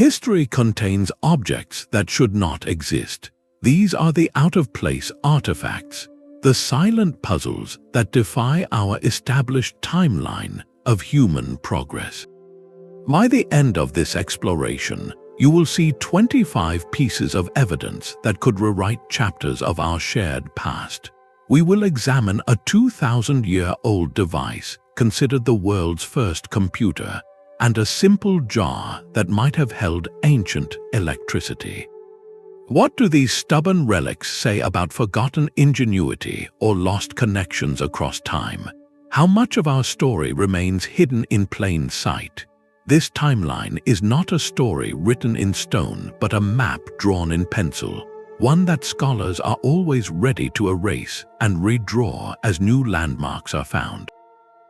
History contains objects that should not exist. These are the out-of-place artifacts, the silent puzzles that defy our established timeline of human progress. By the end of this exploration, you will see 25 pieces of evidence that could rewrite chapters of our shared past. We will examine a 2,000-year-old device considered the world's first computer, and a simple jar that might have held ancient electricity. What do these stubborn relics say about forgotten ingenuity or lost connections across time? How much of our story remains hidden in plain sight? This timeline is not a story written in stone, but a map drawn in pencil, one that scholars are always ready to erase and redraw as new landmarks are found.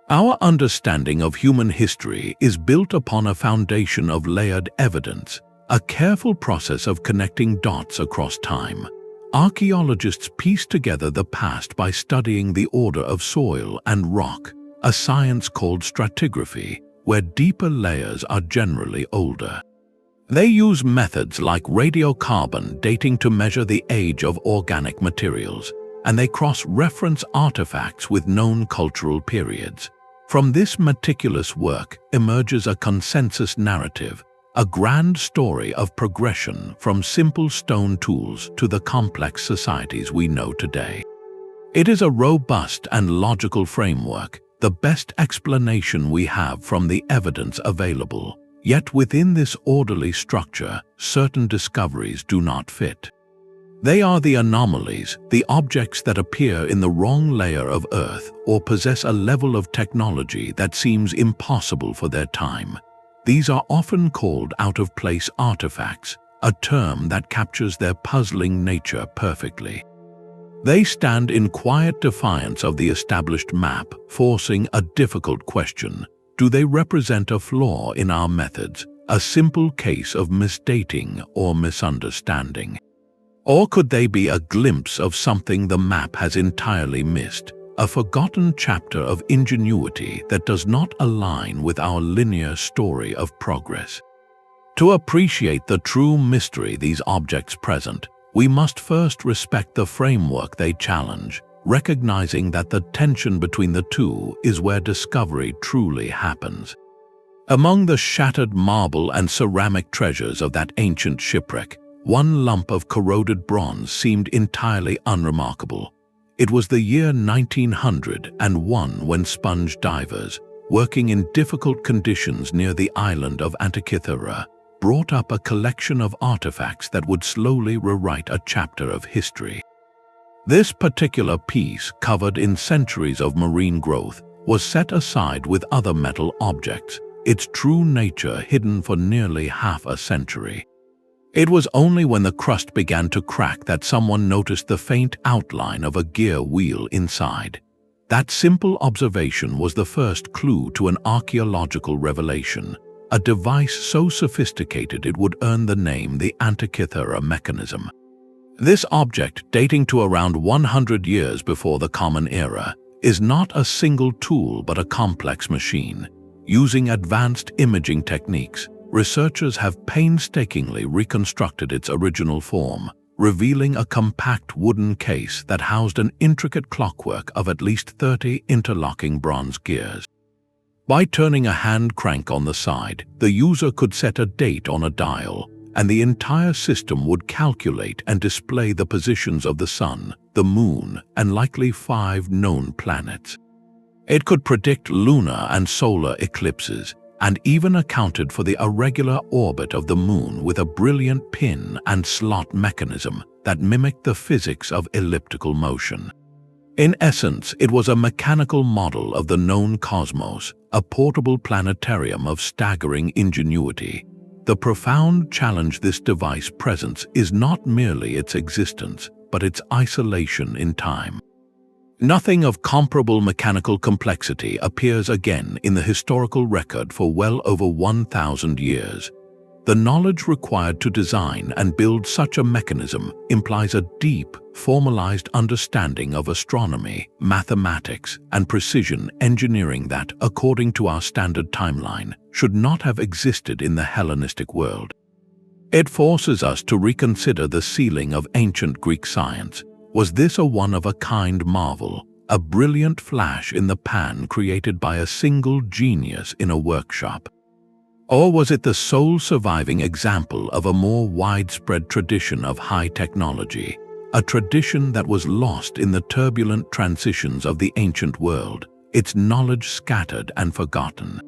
Our understanding of human history is built upon a foundation of layered evidence, a careful process of connecting dots across time. Archaeologists piece together the past by studying the order of soil and rock, a science called stratigraphy, where deeper layers are generally older. They use methods like radiocarbon dating to measure the age of organic materials, and they cross-reference artifacts with known cultural periods. From this meticulous work emerges a consensus narrative, a grand story of progression from simple stone tools to the complex societies we know today. It is a robust and logical framework, the best explanation we have from the evidence available. Yet within this orderly structure, certain discoveries do not fit. They are the anomalies, the objects that appear in the wrong layer of Earth or possess a level of technology that seems impossible for their time. These are often called out-of-place artifacts, a term that captures their puzzling nature perfectly. They stand in quiet defiance of the established map, forcing a difficult question. Do they represent a flaw in our methods, a simple case of misdating or misunderstanding? Or could they be a glimpse of something the map has entirely missed, a forgotten chapter of ingenuity that does not align with our linear story of progress? To appreciate the true mystery these objects present, we must first respect the framework they challenge, recognizing that the tension between the two is where discovery truly happens. Among the shattered marble and ceramic treasures of that ancient shipwreck, one lump of corroded bronze seemed entirely unremarkable. It was the year 1901 when sponge divers, working in difficult conditions near the island of Antikythera, brought up a collection of artifacts that would slowly rewrite a chapter of history. This particular piece, covered in centuries of marine growth, was set aside with other metal objects, its true nature hidden for nearly half a century. It was only when the crust began to crack that someone noticed the faint outline of a gear wheel inside. That simple observation was the first clue to an archaeological revelation, a device so sophisticated it would earn the name the Antikythera Mechanism. This object, dating to around 100 years before the Common Era, is not a single tool but a complex machine. Using advanced imaging techniques, researchers have painstakingly reconstructed its original form, revealing a compact wooden case that housed an intricate clockwork of at least 30 interlocking bronze gears. By turning a hand crank on the side, the user could set a date on a dial, and the entire system would calculate and display the positions of the Sun, the Moon, and likely 5 known planets. It could predict lunar and solar eclipses, and even accounted for the irregular orbit of the Moon with a brilliant pin and slot mechanism that mimicked the physics of elliptical motion. In essence, it was a mechanical model of the known cosmos, a portable planetarium of staggering ingenuity. The profound challenge this device presents is not merely its existence, but its isolation in time. Nothing of comparable mechanical complexity appears again in the historical record for well over 1,000 years. The knowledge required to design and build such a mechanism implies a deep, formalized understanding of astronomy, mathematics, and precision engineering that, according to our standard timeline, should not have existed in the Hellenistic world. It forces us to reconsider the ceiling of ancient Greek science. Was this a one-of-a-kind marvel, a brilliant flash in the pan created by a single genius in a workshop? Or was it the sole surviving example of a more widespread tradition of high technology, a tradition that was lost in the turbulent transitions of the ancient world, its knowledge scattered and forgotten?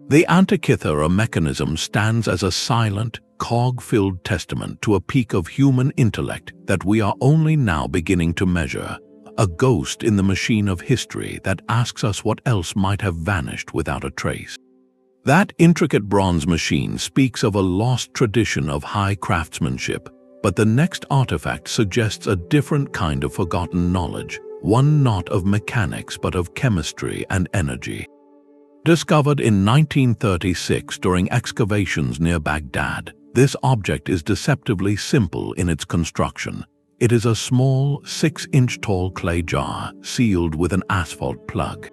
The Antikythera Mechanism stands as a silent, cog-filled testament to a peak of human intellect that we are only now beginning to measure, a ghost in the machine of history that asks us what else might have vanished without a trace. That intricate bronze machine speaks of a lost tradition of high craftsmanship, but the next artifact suggests a different kind of forgotten knowledge, one not of mechanics but of chemistry and energy. Discovered in 1936 during excavations near Baghdad, this object is deceptively simple in its construction. It is a small, 6-inch tall clay jar sealed with an asphalt plug.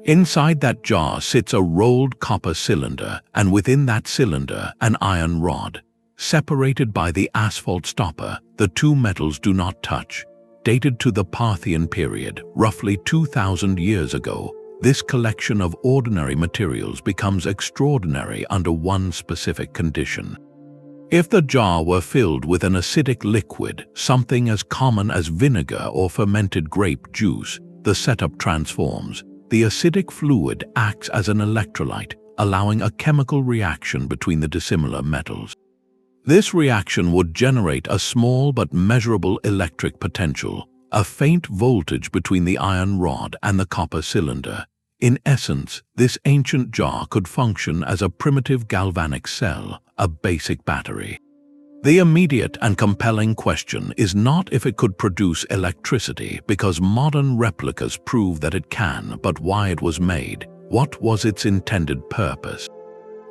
Inside that jar sits a rolled copper cylinder, and within that cylinder an iron rod. Separated by the asphalt stopper, the two metals do not touch. Dated to the Parthian period, roughly 2,000 years ago, this collection of ordinary materials becomes extraordinary under one specific condition. If the jar were filled with an acidic liquid, something as common as vinegar or fermented grape juice, the setup transforms. The acidic fluid acts as an electrolyte, allowing a chemical reaction between the dissimilar metals. This reaction would generate a small but measurable electric potential, a faint voltage between the iron rod and the copper cylinder. In essence, this ancient jar could function as a primitive galvanic cell, a basic battery. The immediate and compelling question is not if it could produce electricity, because modern replicas prove that it can, but why it was made. What was its intended purpose?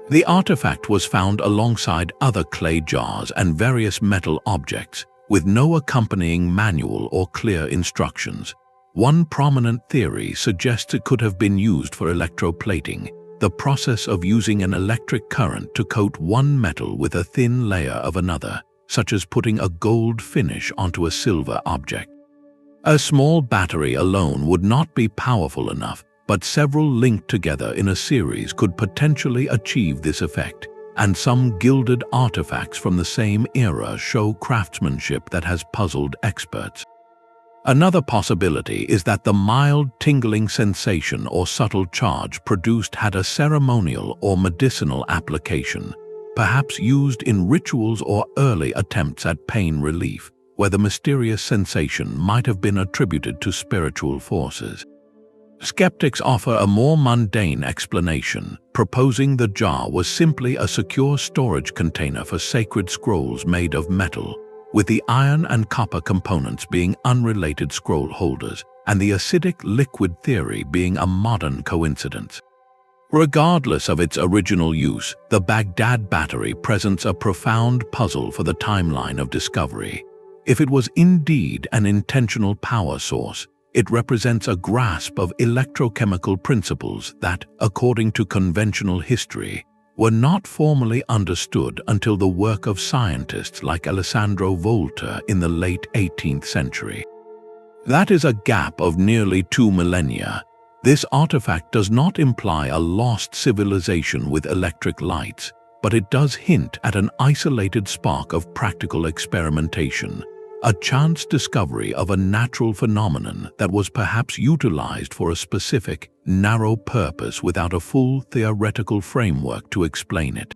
The artifact was found alongside other clay jars and various metal objects, with no accompanying manual or clear instructions. One prominent theory suggests it could have been used for electroplating, the process of using an electric current to coat one metal with a thin layer of another, such as putting a gold finish onto a silver object. A small battery alone would not be powerful enough, but several linked together in a series could potentially achieve this effect, and some gilded artifacts from the same era show craftsmanship that has puzzled experts. Another possibility is that the mild tingling sensation or subtle charge produced had a ceremonial or medicinal application, perhaps used in rituals or early attempts at pain relief, where the mysterious sensation might have been attributed to spiritual forces. Skeptics offer a more mundane explanation, proposing the jar was simply a secure storage container for sacred scrolls made of metal, with the iron and copper components being unrelated scroll holders, and the acidic liquid theory being a modern coincidence. Regardless of its original use, the Baghdad Battery presents a profound puzzle for the timeline of discovery. If it was indeed an intentional power source, it represents a grasp of electrochemical principles that, according to conventional history, were not formally understood until the work of scientists like Alessandro Volta in the late 18th century. That is a gap of nearly 2 millennia. This artifact does not imply a lost civilization with electric lights, but it does hint at an isolated spark of practical experimentation, a chance discovery of a natural phenomenon that was perhaps utilized for a specific, narrow purpose without a full theoretical framework to explain it.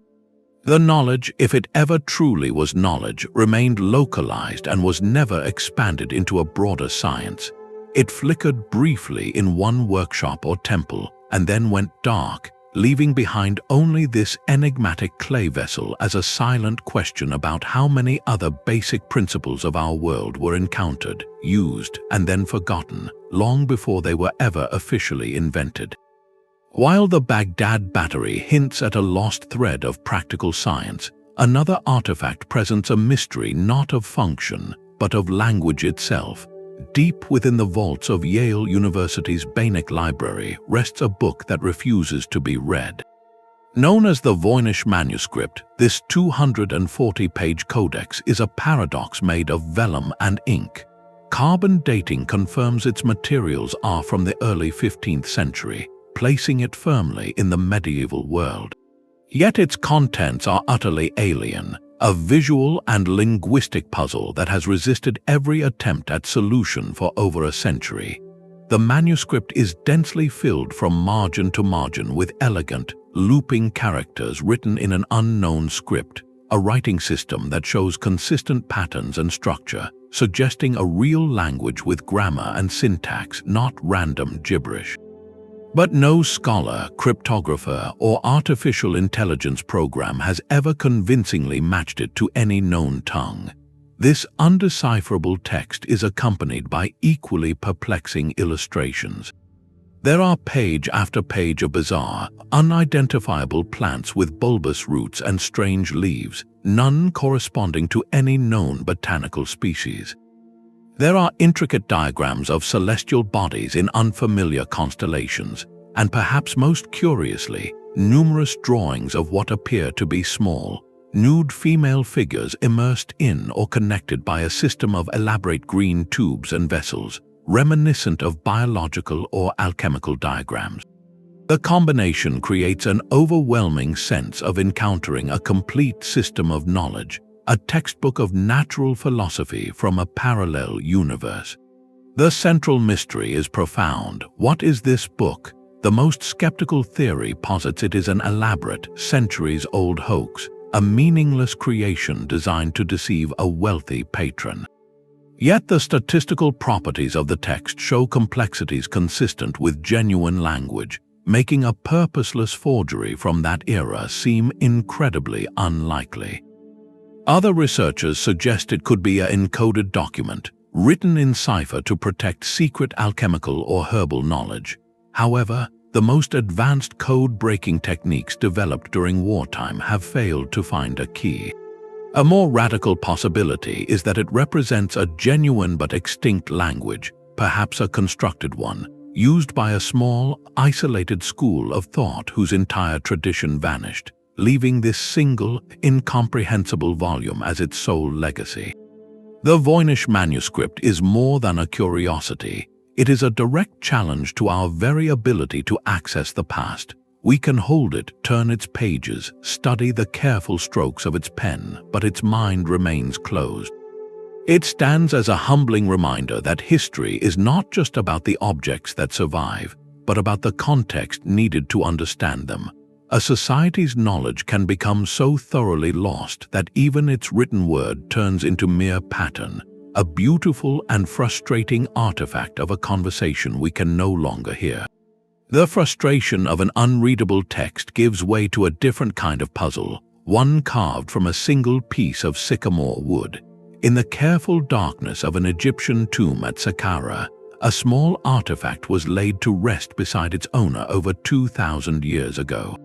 The knowledge, if it ever truly was knowledge, remained localized and was never expanded into a broader science. It flickered briefly in one workshop or temple and then went dark, leaving behind only this enigmatic clay vessel as a silent question about how many other basic principles of our world were encountered, used, and then forgotten, long before they were ever officially invented. While the Baghdad Battery hints at a lost thread of practical science, another artifact presents a mystery not of function, but of language itself. Deep within the vaults of Yale University's Voynich Library rests a book that refuses to be read. Known as the Voynich Manuscript, this 240-page codex is a paradox made of vellum and ink. Carbon dating confirms its materials are from the early 15th century, placing it firmly in the medieval world. Yet its contents are utterly alien, a visual and linguistic puzzle that has resisted every attempt at solution for over a century. The manuscript is densely filled from margin to margin with elegant, looping characters written in an unknown script, a writing system that shows consistent patterns and structure, suggesting a real language with grammar and syntax, not random gibberish. But no scholar, cryptographer, or artificial intelligence program has ever convincingly matched it to any known tongue. This undecipherable text is accompanied by equally perplexing illustrations. There are page after page of bizarre, unidentifiable plants with bulbous roots and strange leaves, none corresponding to any known botanical species. There are intricate diagrams of celestial bodies in unfamiliar constellations, and perhaps most curiously, numerous drawings of what appear to be small, nude female figures immersed in or connected by a system of elaborate green tubes and vessels, reminiscent of biological or alchemical diagrams. The combination creates an overwhelming sense of encountering a complete system of knowledge, a textbook of natural philosophy from a parallel universe. The central mystery is profound. What is this book? The most skeptical theory posits it is an elaborate, centuries-old hoax, a meaningless creation designed to deceive a wealthy patron. Yet the statistical properties of the text show complexities consistent with genuine language, making a purposeless forgery from that era seem incredibly unlikely. Other researchers suggest it could be an encoded document, written in cipher to protect secret alchemical or herbal knowledge. However, the most advanced code-breaking techniques developed during wartime have failed to find a key. A more radical possibility is that it represents a genuine but extinct language, perhaps a constructed one, used by a small, isolated school of thought whose entire tradition vanished, leaving this single, incomprehensible volume as its sole legacy. The Voynich Manuscript is more than a curiosity. It is a direct challenge to our very ability to access the past. We can hold it, turn its pages, study the careful strokes of its pen, but its mind remains closed. It stands as a humbling reminder that history is not just about the objects that survive, but about the context needed to understand them. A society's knowledge can become so thoroughly lost that even its written word turns into mere pattern, a beautiful and frustrating artifact of a conversation we can no longer hear. The frustration of an unreadable text gives way to a different kind of puzzle, one carved from a single piece of sycamore wood. In the careful darkness of an Egyptian tomb at Saqqara, a small artifact was laid to rest beside its owner over 2,000 years ago.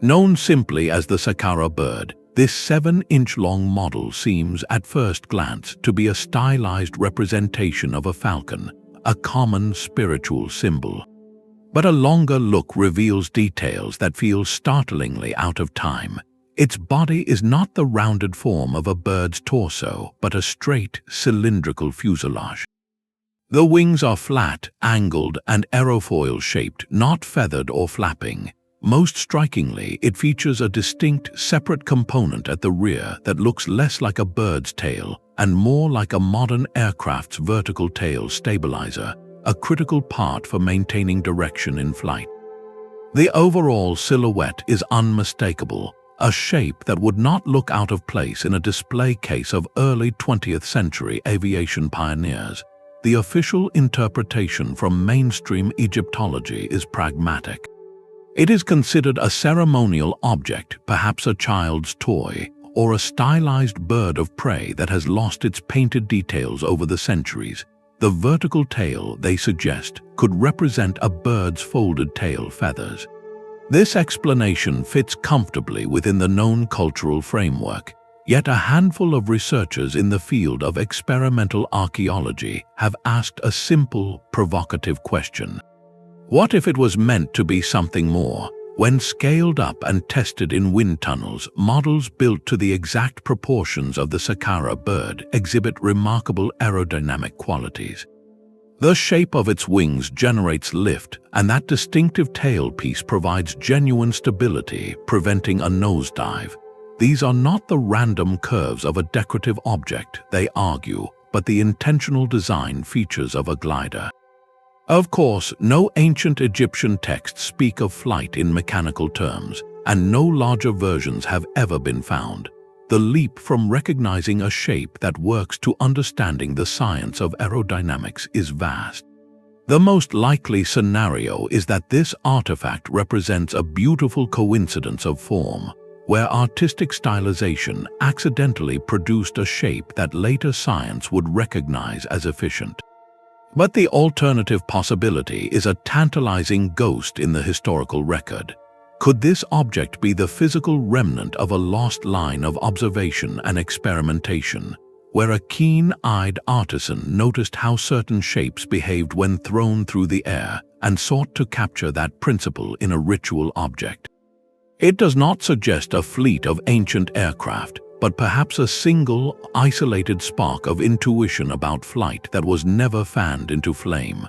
Known simply as the Saqqara Bird, this 7-inch-long model seems, at first glance, to be a stylized representation of a falcon, a common spiritual symbol. But a longer look reveals details that feel startlingly out of time. Its body is not the rounded form of a bird's torso, but a straight, cylindrical fuselage. The wings are flat, angled, and aerofoil-shaped, not feathered or flapping. Most strikingly, it features a distinct, separate component at the rear that looks less like a bird's tail and more like a modern aircraft's vertical tail stabilizer, a critical part for maintaining direction in flight. The overall silhouette is unmistakable, a shape that would not look out of place in a display case of early 20th century aviation pioneers. The official interpretation from mainstream Egyptology is pragmatic. It is considered a ceremonial object, perhaps a child's toy, or a stylized bird of prey that has lost its painted details over the centuries. The vertical tail, they suggest, could represent a bird's folded tail feathers. This explanation fits comfortably within the known cultural framework, yet a handful of researchers in the field of experimental archaeology have asked a simple, provocative question. What if it was meant to be something more? When scaled up and tested in wind tunnels, models built to the exact proportions of the Saqqara bird exhibit remarkable aerodynamic qualities. The shape of its wings generates lift, and that distinctive tailpiece provides genuine stability, preventing a nosedive. These are not the random curves of a decorative object, they argue, but the intentional design features of a glider. Of course, no ancient Egyptian texts speak of flight in mechanical terms, and no larger versions have ever been found. The leap from recognizing a shape that works to understanding the science of aerodynamics is vast. The most likely scenario is that this artifact represents a beautiful coincidence of form, where artistic stylization accidentally produced a shape that later science would recognize as efficient. But the alternative possibility is a tantalizing ghost in the historical record. Could this object be the physical remnant of a lost line of observation and experimentation, where a keen-eyed artisan noticed how certain shapes behaved when thrown through the air and sought to capture that principle in a ritual object? It does not suggest a fleet of ancient aircraft, but perhaps a single, isolated spark of intuition about flight that was never fanned into flame.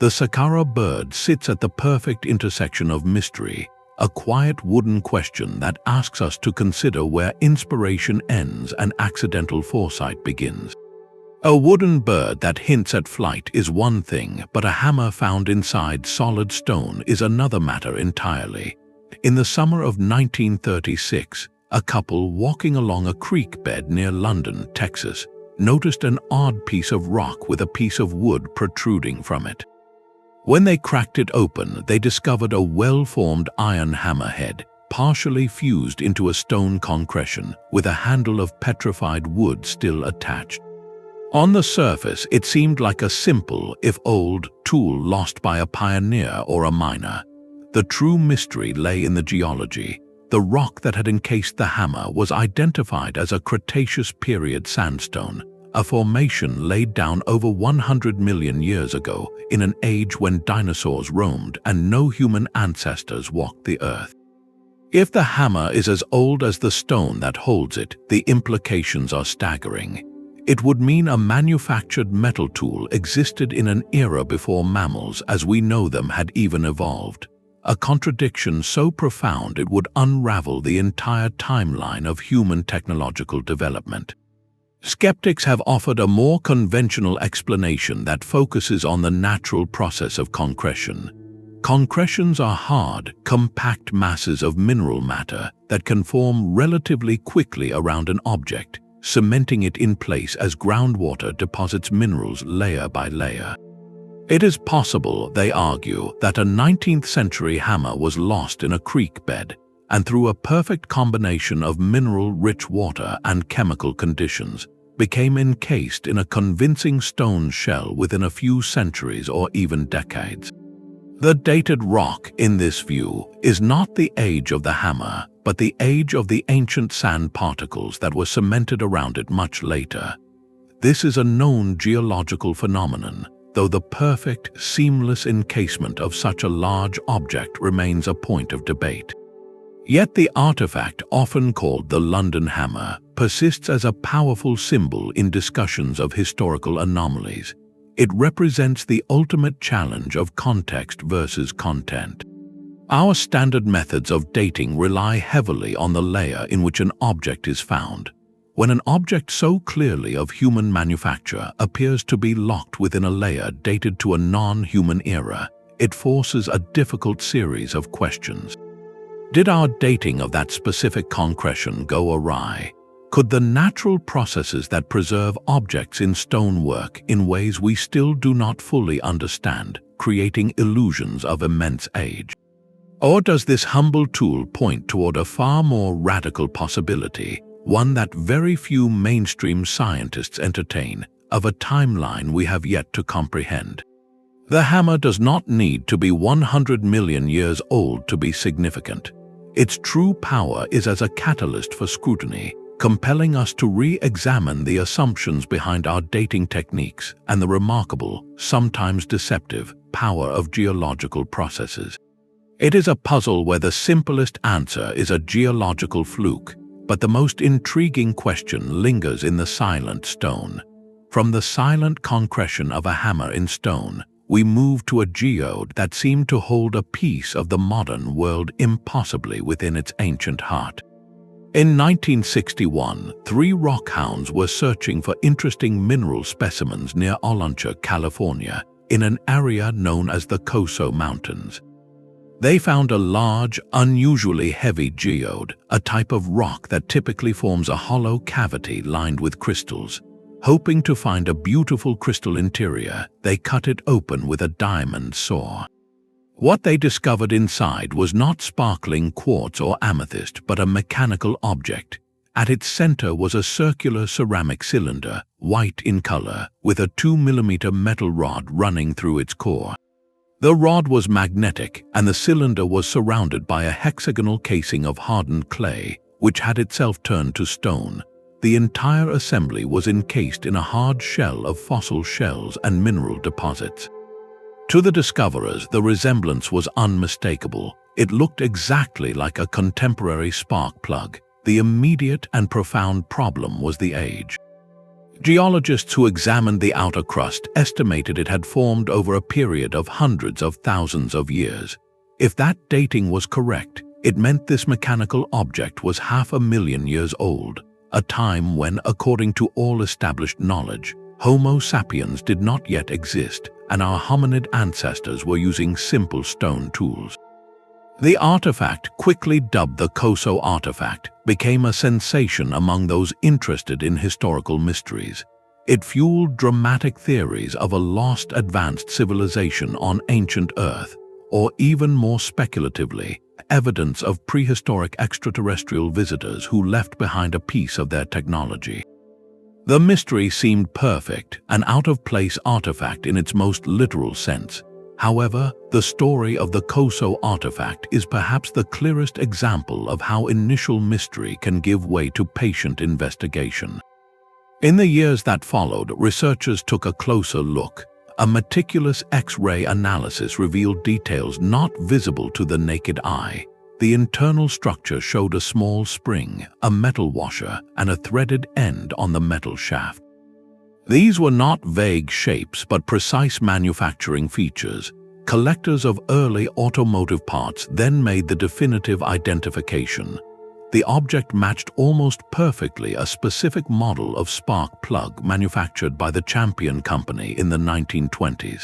The Saqqara bird sits at the perfect intersection of mystery, a quiet wooden question that asks us to consider where inspiration ends and accidental foresight begins. A wooden bird that hints at flight is one thing, but a hammer found inside solid stone is another matter entirely. In the summer of 1936, a couple walking along a creek bed near London, Texas, noticed an odd piece of rock with a piece of wood protruding from it. When they cracked it open, they discovered a well-formed iron hammerhead, partially fused into a stone concretion, with a handle of petrified wood still attached. On the surface, it seemed like a simple, if old, tool lost by a pioneer or a miner. The true mystery lay in the geology. The rock that had encased the hammer was identified as a Cretaceous period sandstone, a formation laid down over 100 million years ago in an age when dinosaurs roamed and no human ancestors walked the earth. If the hammer is as old as the stone that holds it, the implications are staggering. It would mean a manufactured metal tool existed in an era before mammals as we know them had even evolved. A contradiction so profound it would unravel the entire timeline of human technological development. Skeptics have offered a more conventional explanation that focuses on the natural process of concretion. Concretions are hard, compact masses of mineral matter that can form relatively quickly around an object, cementing it in place as groundwater deposits minerals layer by layer. It is possible, they argue, that a 19th-century hammer was lost in a creek bed, and through a perfect combination of mineral-rich water and chemical conditions, became encased in a convincing stone shell within a few centuries or even decades. The dated rock, in this view, is not the age of the hammer, but the age of the ancient sand particles that were cemented around it much later. This is a known geological phenomenon, though the perfect, seamless encasement of such a large object remains a point of debate. Yet the artifact, often called the London Hammer, persists as a powerful symbol in discussions of historical anomalies. It represents the ultimate challenge of context versus content. Our standard methods of dating rely heavily on the layer in which an object is found. When an object so clearly of human manufacture appears to be locked within a layer dated to a non-human era, it forces a difficult series of questions. Did our dating of that specific concretion go awry? Could the natural processes that preserve objects in stone work in ways we still do not fully understand, creating illusions of immense age? Or does this humble tool point toward a far more radical possibility, one that very few mainstream scientists entertain, of a timeline we have yet to comprehend? The hammer does not need to be 100 million years old to be significant. Its true power is as a catalyst for scrutiny, compelling us to re-examine the assumptions behind our dating techniques and the remarkable, sometimes deceptive, power of geological processes. It is a puzzle where the simplest answer is a geological fluke, but the most intriguing question lingers in the silent stone. From the silent concretion of a hammer in stone, we move to a geode that seemed to hold a piece of the modern world impossibly within its ancient heart. In 1961, 3 rockhounds were searching for interesting mineral specimens near Olancha, California, in an area known as the Coso Mountains. They found a large, unusually heavy geode, a type of rock that typically forms a hollow cavity lined with crystals. Hoping to find a beautiful crystal interior, they cut it open with a diamond saw. What they discovered inside was not sparkling quartz or amethyst, but a mechanical object. At its center was a circular ceramic cylinder, white in color, with a 2-millimeter metal rod running through its core. The rod was magnetic, and the cylinder was surrounded by a hexagonal casing of hardened clay, which had itself turned to stone. The entire assembly was encased in a hard shell of fossil shells and mineral deposits. To the discoverers, the resemblance was unmistakable. It looked exactly like a contemporary spark plug. The immediate and profound problem was the age. Geologists who examined the outer crust estimated it had formed over a period of hundreds of thousands of years. If that dating was correct, it meant this mechanical object was 500,000 years old, a time when, according to all established knowledge, Homo sapiens did not yet exist, and our hominid ancestors were using simple stone tools. The artifact, quickly dubbed the Coso Artifact, became a sensation among those interested in historical mysteries. It fueled dramatic theories of a lost advanced civilization on ancient Earth, or even more speculatively, evidence of prehistoric extraterrestrial visitors who left behind a piece of their technology. The mystery seemed perfect, an out-of-place artifact in its most literal sense. However, the story of the Coso Artifact is perhaps the clearest example of how initial mystery can give way to patient investigation. In the years that followed, researchers took a closer look. A meticulous X-ray analysis revealed details not visible to the naked eye. The internal structure showed a small spring, a metal washer, and a threaded end on the metal shaft. These were not vague shapes but precise manufacturing features. Collectors of early automotive parts then made the definitive identification. The object matched almost perfectly a specific model of spark plug manufactured by the Champion Company in the 1920s.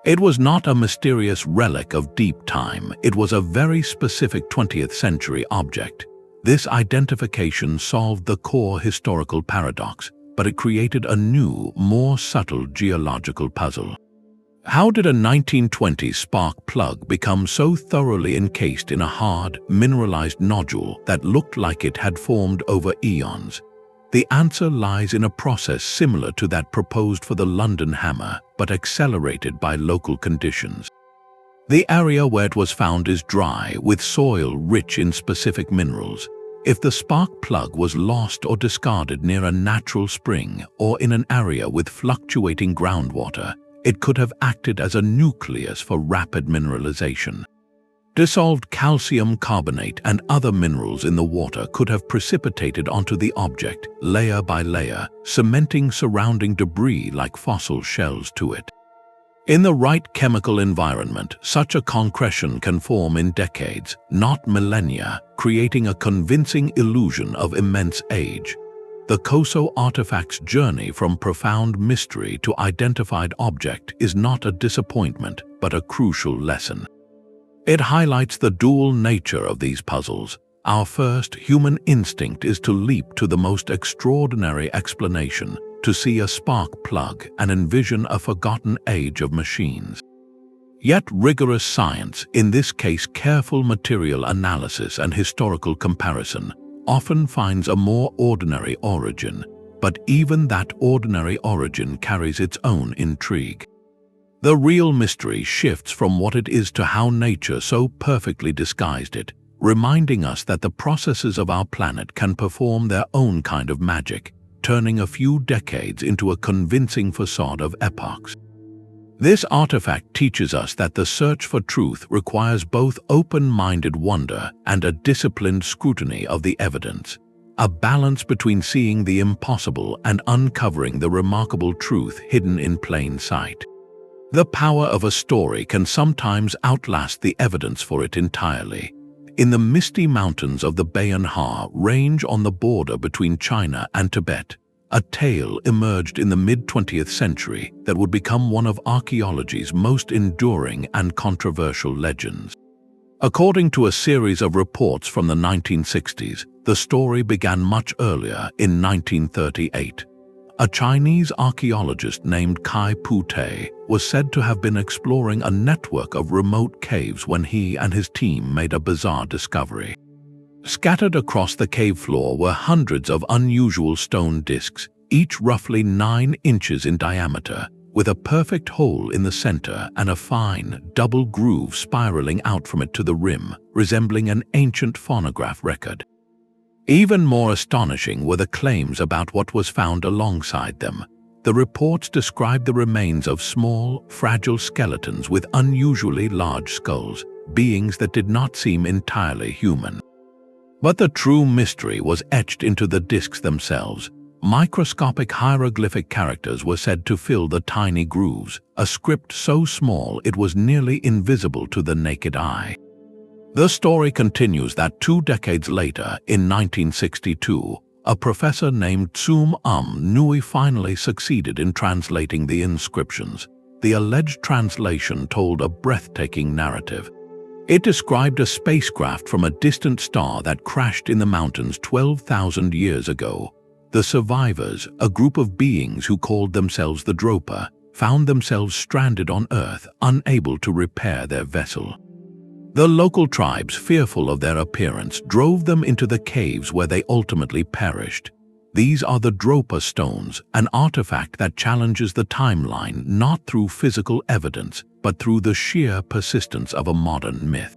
It was not a mysterious relic of deep time, it was a very specific 20th century object. This identification solved the core historical paradox, but it created a new, more subtle geological puzzle. How did a 1920s spark plug become so thoroughly encased in a hard, mineralized nodule that looked like it had formed over eons? The answer lies in a process similar to that proposed for the London hammer, but accelerated by local conditions. The area where it was found is dry, with soil rich in specific minerals. If the spark plug was lost or discarded near a natural spring or in an area with fluctuating groundwater, it could have acted as a nucleus for rapid mineralization. Dissolved calcium carbonate and other minerals in the water could have precipitated onto the object, layer by layer, cementing surrounding debris like fossil shells to it. In the right chemical environment, such a concretion can form in decades, not millennia, creating a convincing illusion of immense age. The Coso Artifact's journey from profound mystery to identified object is not a disappointment, but a crucial lesson. It highlights the dual nature of these puzzles. Our first human instinct is to leap to the most extraordinary explanation, to see a spark plug and envision a forgotten age of machines. Yet rigorous science, in this case careful material analysis and historical comparison, often finds a more ordinary origin, but even that ordinary origin carries its own intrigue. The real mystery shifts from what it is to how nature so perfectly disguised it, reminding us that the processes of our planet can perform their own kind of magic, turning a few decades into a convincing facade of epochs. This artifact teaches us that the search for truth requires both open-minded wonder and a disciplined scrutiny of the evidence, a balance between seeing the impossible and uncovering the remarkable truth hidden in plain sight. The power of a story can sometimes outlast the evidence for it entirely. In the misty mountains of the Bayan Ha range on the border between China and Tibet, a tale emerged in the mid-20th century that would become one of archaeology's most enduring and controversial legends. According to a series of reports from the 1960s, the story began much earlier in 1938. A Chinese archaeologist named Kai Pu-te was said to have been exploring a network of remote caves when he and his team made a bizarre discovery. Scattered across the cave floor were hundreds of unusual stone discs, each roughly 9 inches in diameter, with a perfect hole in the center and a fine, double groove spiraling out from it to the rim, resembling an ancient phonograph record. Even more astonishing were the claims about what was found alongside them. The reports described the remains of small, fragile skeletons with unusually large skulls, beings that did not seem entirely human. But the true mystery was etched into the discs themselves. Microscopic hieroglyphic characters were said to fill the tiny grooves, a script so small it was nearly invisible to the naked eye. The story continues that 2 decades later, in 1962, a professor named Tsum Nui finally succeeded in translating the inscriptions. The alleged translation told a breathtaking narrative. It described a spacecraft from a distant star that crashed in the mountains 12,000 years ago. The survivors, a group of beings who called themselves the Dropa, found themselves stranded on Earth, unable to repair their vessel. The local tribes, fearful of their appearance, drove them into the caves where they ultimately perished. These are the Dropa stones, an artifact that challenges the timeline not through physical evidence, but through the sheer persistence of a modern myth.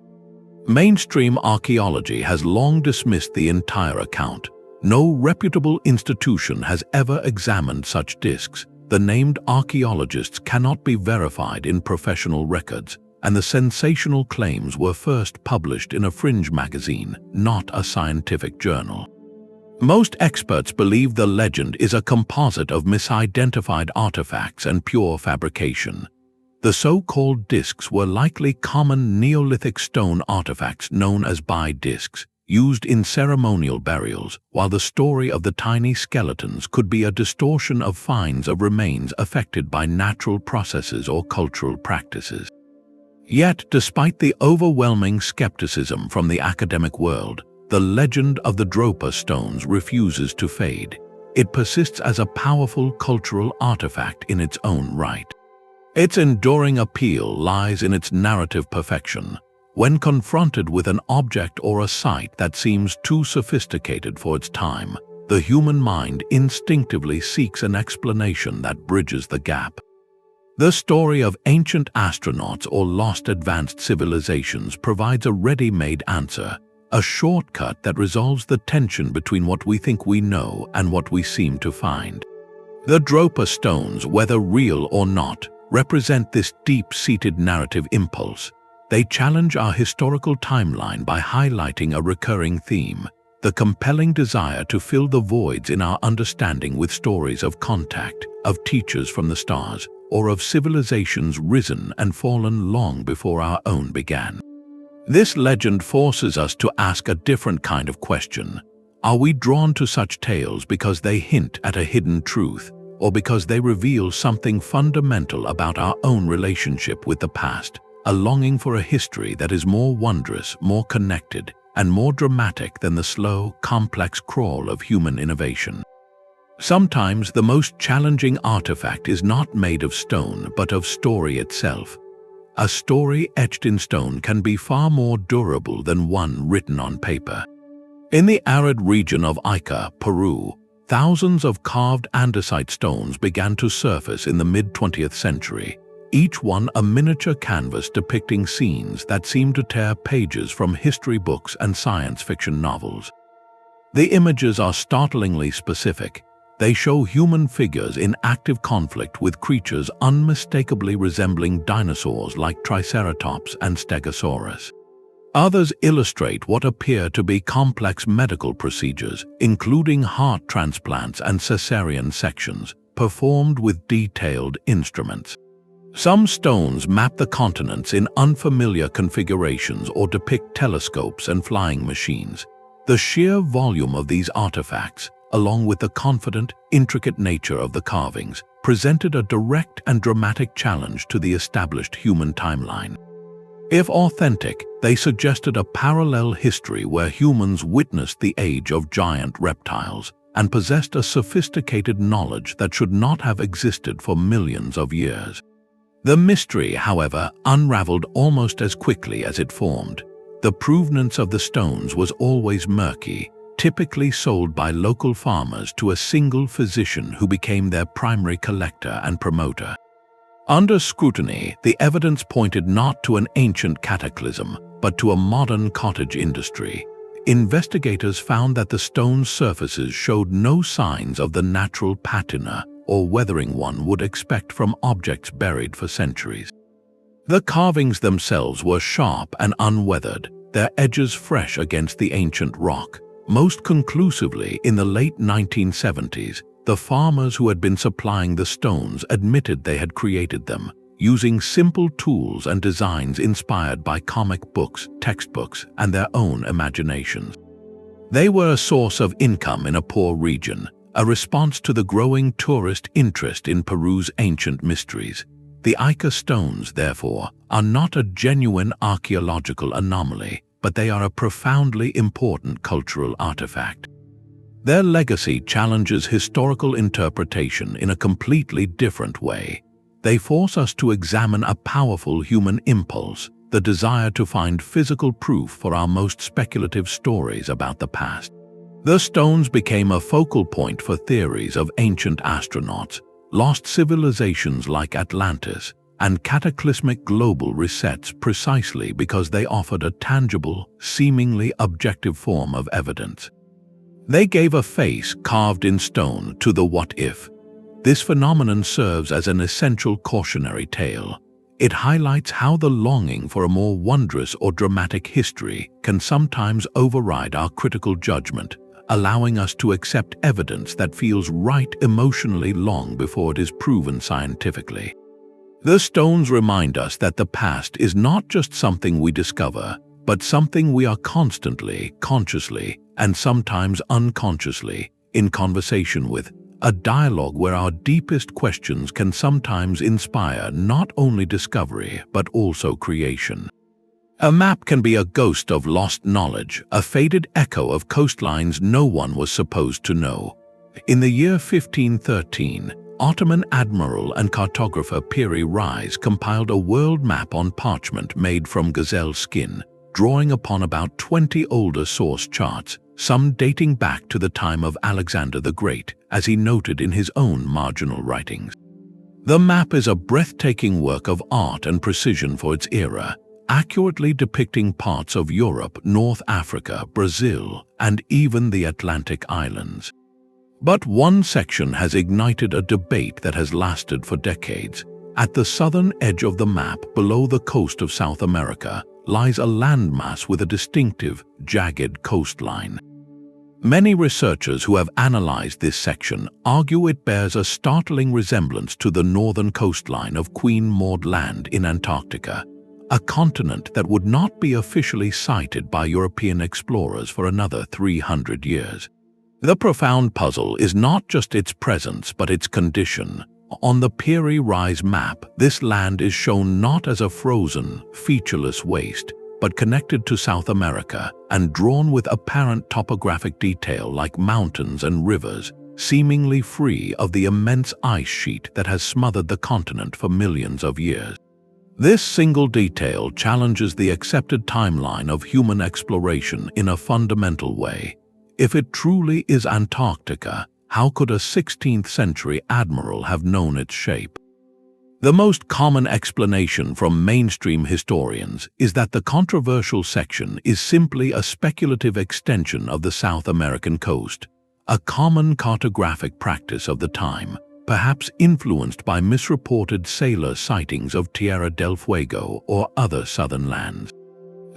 Mainstream archaeology has long dismissed the entire account. No reputable institution has ever examined such discs. The named archaeologists cannot be verified in professional records, and the sensational claims were first published in a fringe magazine, not a scientific journal. Most experts believe the legend is a composite of misidentified artifacts and pure fabrication. The so-called discs were likely common Neolithic stone artifacts known as bai discs, used in ceremonial burials, while the story of the tiny skeletons could be a distortion of finds of remains affected by natural processes or cultural practices. Yet, despite the overwhelming skepticism from the academic world, the legend of the Dropa stones refuses to fade. It persists as a powerful cultural artifact in its own right. Its enduring appeal lies in its narrative perfection. When confronted with an object or a site that seems too sophisticated for its time, the human mind instinctively seeks an explanation that bridges the gap. The story of ancient astronauts or lost advanced civilizations provides a ready-made answer, a shortcut that resolves the tension between what we think we know and what we seem to find. The Dropa stones, whether real or not, represent this deep-seated narrative impulse. They challenge our historical timeline by highlighting a recurring theme, the compelling desire to fill the voids in our understanding with stories of contact, of teachers from the stars, or of civilizations risen and fallen long before our own began. This legend forces us to ask a different kind of question. Are we drawn to such tales because they hint at a hidden truth, or because they reveal something fundamental about our own relationship with the past, a longing for a history that is more wondrous, more connected, and more dramatic than the slow, complex crawl of human innovation? Sometimes the most challenging artifact is not made of stone, but of story itself. A story etched in stone can be far more durable than one written on paper. In the arid region of Ica, Peru, thousands of carved andesite stones began to surface in the mid-20th century, each one a miniature canvas depicting scenes that seemed to tear pages from history books and science fiction novels. The images are startlingly specific, They show human figures in active conflict with creatures unmistakably resembling dinosaurs like Triceratops and Stegosaurus. Others illustrate what appear to be complex medical procedures, including heart transplants and cesarean sections, performed with detailed instruments. Some stones map the continents in unfamiliar configurations or depict telescopes and flying machines. The sheer volume of these artifacts, along with the confident, intricate nature of the carvings, presented a direct and dramatic challenge to the established human timeline. If authentic, they suggested a parallel history where humans witnessed the age of giant reptiles and possessed a sophisticated knowledge that should not have existed for millions of years. The mystery, however, unraveled almost as quickly as it formed. The provenance of the stones was always murky, typically sold by local farmers to a single physician who became their primary collector and promoter. Under scrutiny, the evidence pointed not to an ancient cataclysm, but to a modern cottage industry. Investigators found that the stone's surfaces showed no signs of the natural patina or weathering one would expect from objects buried for centuries. The carvings themselves were sharp and unweathered, their edges fresh against the ancient rock. Most conclusively, in the late 1970s, the farmers who had been supplying the stones admitted they had created them, using simple tools and designs inspired by comic books, textbooks, and their own imaginations. They were a source of income in a poor region, a response to the growing tourist interest in Peru's ancient mysteries. The Ica stones, therefore, are not a genuine archaeological anomaly, but they are a profoundly important cultural artifact. Their legacy challenges historical interpretation in a completely different way. They force us to examine a powerful human impulse, the desire to find physical proof for our most speculative stories about the past. The stones became a focal point for theories of ancient astronauts, lost civilizations like Atlantis, and cataclysmic global resets precisely because they offered a tangible, seemingly objective form of evidence. They gave a face carved in stone to the what-if. This phenomenon serves as an essential cautionary tale. It highlights how the longing for a more wondrous or dramatic history can sometimes override our critical judgment, allowing us to accept evidence that feels right emotionally long before it is proven scientifically. The stones remind us that the past is not just something we discover, but something we are constantly, consciously, and sometimes unconsciously, in conversation with, a dialogue where our deepest questions can sometimes inspire not only discovery but also creation. A map can be a ghost of lost knowledge, a faded echo of coastlines no one was supposed to know. In the year 1513, Ottoman admiral and cartographer Piri Reis compiled a world map on parchment made from gazelle skin, drawing upon about 20 older source charts, some dating back to the time of Alexander the Great, as he noted in his own marginal writings. The map is a breathtaking work of art and precision for its era, accurately depicting parts of Europe, North Africa, Brazil, and even the Atlantic islands. But one section has ignited a debate that has lasted for decades. At the southern edge of the map, below the coast of South America, lies a landmass with a distinctive, jagged coastline. Many researchers who have analyzed this section argue it bears a startling resemblance to the northern coastline of Queen Maud Land in Antarctica, a continent that would not be officially sighted by European explorers for another 300 years. The profound puzzle is not just its presence but its condition. On the Piri Reis map, this land is shown not as a frozen, featureless waste, but connected to South America and drawn with apparent topographic detail like mountains and rivers, seemingly free of the immense ice sheet that has smothered the continent for millions of years. This single detail challenges the accepted timeline of human exploration in a fundamental way. If it truly is Antarctica, how could a 16th-century admiral have known its shape? The most common explanation from mainstream historians is that the controversial section is simply a speculative extension of the South American coast, a common cartographic practice of the time, perhaps influenced by misreported sailor sightings of Tierra del Fuego or other southern lands.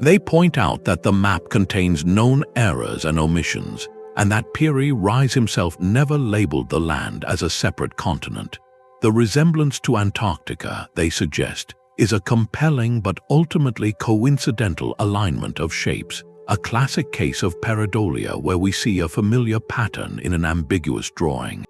They point out that the map contains known errors and omissions, and that Piri Reis himself never labeled the land as a separate continent. The resemblance to Antarctica, they suggest, is a compelling but ultimately coincidental alignment of shapes, a classic case of pareidolia where we see a familiar pattern in an ambiguous drawing.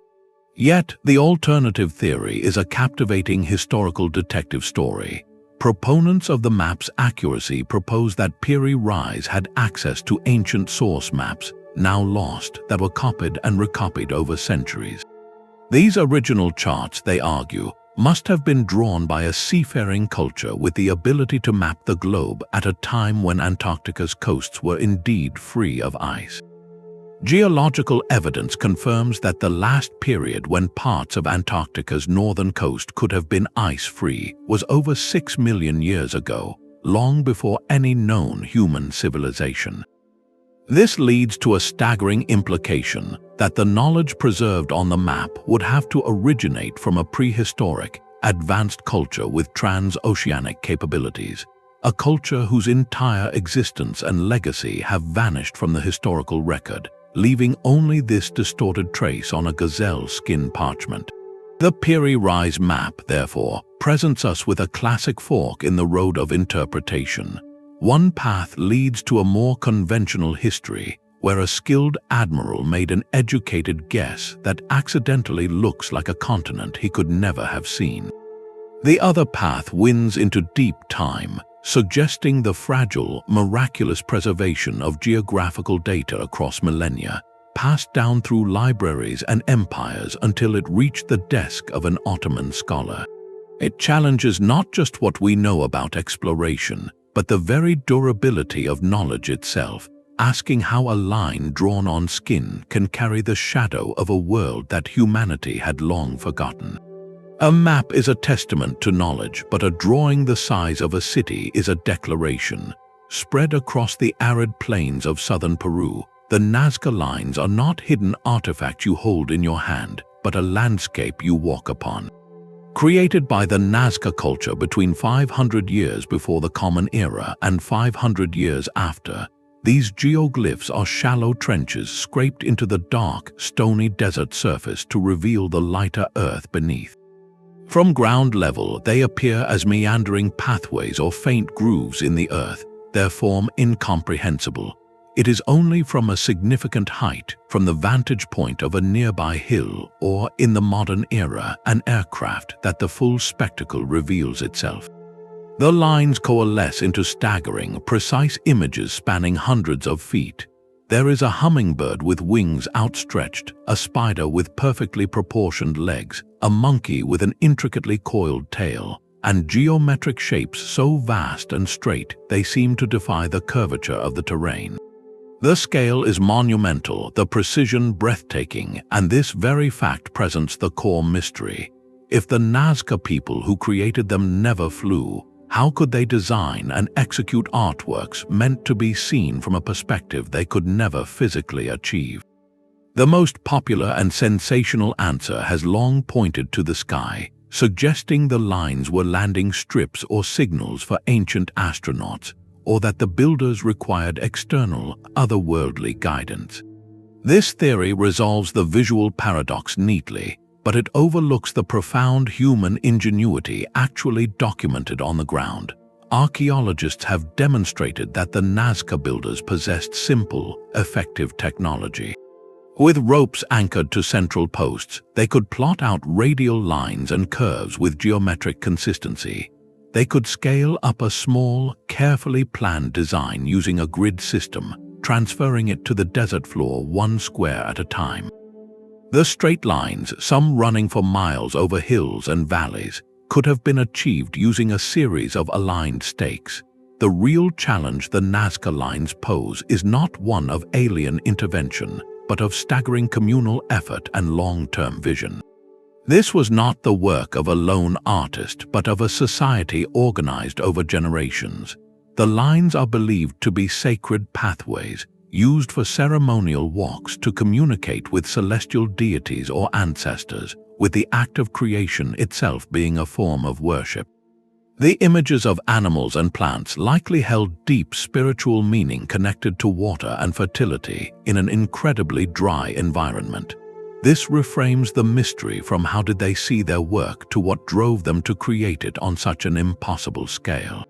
Yet, the alternative theory is a captivating historical detective story. Proponents of the map's accuracy propose that Piri Reis had access to ancient source maps, now lost, that were copied and recopied over centuries. These original charts, they argue, must have been drawn by a seafaring culture with the ability to map the globe at a time when Antarctica's coasts were indeed free of ice. Geological evidence confirms that the last period when parts of Antarctica's northern coast could have been ice-free was over 6 million years ago, long before any known human civilization. This leads to a staggering implication that the knowledge preserved on the map would have to originate from a prehistoric, advanced culture with transoceanic capabilities, a culture whose entire existence and legacy have vanished from the historical record, leaving only this distorted trace on a gazelle skin parchment. The Piri Reis Map, therefore, presents us with a classic fork in the road of interpretation. One path leads to a more conventional history, where a skilled admiral made an educated guess that accidentally looks like a continent he could never have seen. The other path winds into deep time, suggesting the fragile, miraculous preservation of geographical data across millennia, passed down through libraries and empires until it reached the desk of an Ottoman scholar. It challenges not just what we know about exploration, but the very durability of knowledge itself, asking how a line drawn on skin can carry the shadow of a world that humanity had long forgotten. A map is a testament to knowledge, but a drawing the size of a city is a declaration. Spread across the arid plains of southern Peru, the Nazca Lines are not hidden artifacts you hold in your hand, but a landscape you walk upon. Created by the Nazca culture between 500 years before the Common Era and 500 years after, these geoglyphs are shallow trenches scraped into the dark, stony desert surface to reveal the lighter earth beneath. From ground level, they appear as meandering pathways or faint grooves in the earth, their form incomprehensible. It is only from a significant height, from the vantage point of a nearby hill or, in the modern era, an aircraft, that the full spectacle reveals itself. The lines coalesce into staggering, precise images spanning hundreds of feet. There is a hummingbird with wings outstretched, a spider with perfectly proportioned legs, a monkey with an intricately coiled tail, and geometric shapes so vast and straight they seem to defy the curvature of the terrain. The scale is monumental, the precision breathtaking, and this very fact presents the core mystery. If the Nazca people who created them never flew, how could they design and execute artworks meant to be seen from a perspective they could never physically achieve? The most popular and sensational answer has long pointed to the sky, suggesting the lines were landing strips or signals for ancient astronauts, or that the builders required external, otherworldly guidance. This theory resolves the visual paradox neatly, but it overlooks the profound human ingenuity actually documented on the ground. Archaeologists have demonstrated that the Nazca builders possessed simple, effective technology. With ropes anchored to central posts, they could plot out radial lines and curves with geometric consistency. They could scale up a small, carefully planned design using a grid system, transferring it to the desert floor one square at a time. The straight lines, some running for miles over hills and valleys, could have been achieved using a series of aligned stakes. The real challenge the Nazca Lines pose is not one of alien intervention, but of staggering communal effort and long-term vision. This was not the work of a lone artist, but of a society organized over generations. The lines are believed to be sacred pathways, used for ceremonial walks to communicate with celestial deities or ancestors, with the act of creation itself being a form of worship. The images of animals and plants likely held deep spiritual meaning connected to water and fertility in an incredibly dry environment. This reframes the mystery from how did they see their work to what drove them to create it on such an impossible scale.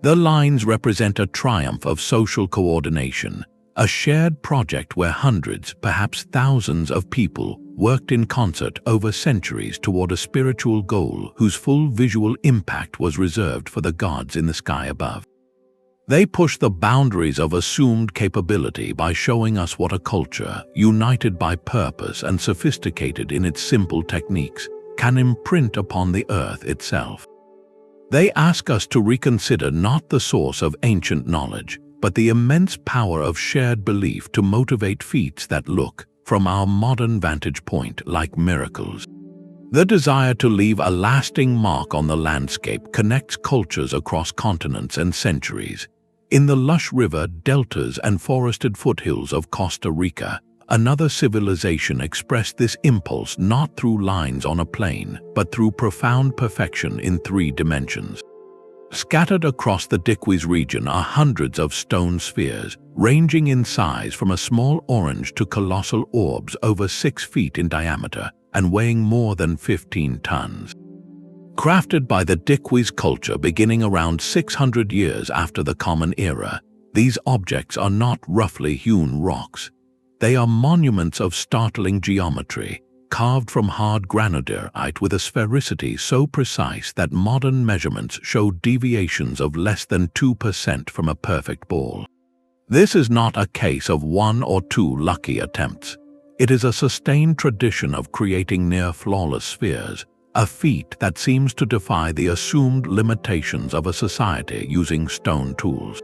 The lines represent a triumph of social coordination, a shared project where hundreds, perhaps thousands of people worked in concert over centuries toward a spiritual goal whose full visual impact was reserved for the gods in the sky above. They push the boundaries of assumed capability by showing us what a culture, united by purpose and sophisticated in its simple techniques, can imprint upon the earth itself. They ask us to reconsider not the source of ancient knowledge, but the immense power of shared belief to motivate feats that look, from our modern vantage point, like miracles. The desire to leave a lasting mark on the landscape connects cultures across continents and centuries. In the lush river deltas and forested foothills of Costa Rica, another civilization expressed this impulse not through lines on a plane, but through profound perfection in 3 dimensions. Scattered across the Diquis region are hundreds of stone spheres, ranging in size from a small orange to colossal orbs over 6 feet in diameter and weighing more than 15 tons. Crafted by the Diquis culture beginning around 600 years after the Common Era, these objects are not roughly hewn rocks. They are monuments of startling geometry, carved from hard granodiorite with a sphericity so precise that modern measurements show deviations of less than 2% from a perfect ball. This is not a case of 1 or 2 lucky attempts. It is a sustained tradition of creating near-flawless spheres, a feat that seems to defy the assumed limitations of a society using stone tools.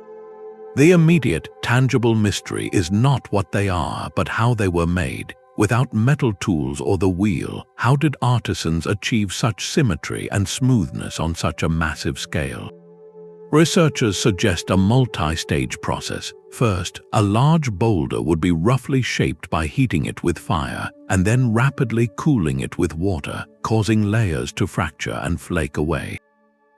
The immediate, tangible mystery is not what they are, but how they were made. Without metal tools or the wheel, how did artisans achieve such symmetry and smoothness on such a massive scale? Researchers suggest a multi-stage process. First, a large boulder would be roughly shaped by heating it with fire and then rapidly cooling it with water, causing layers to fracture and flake away.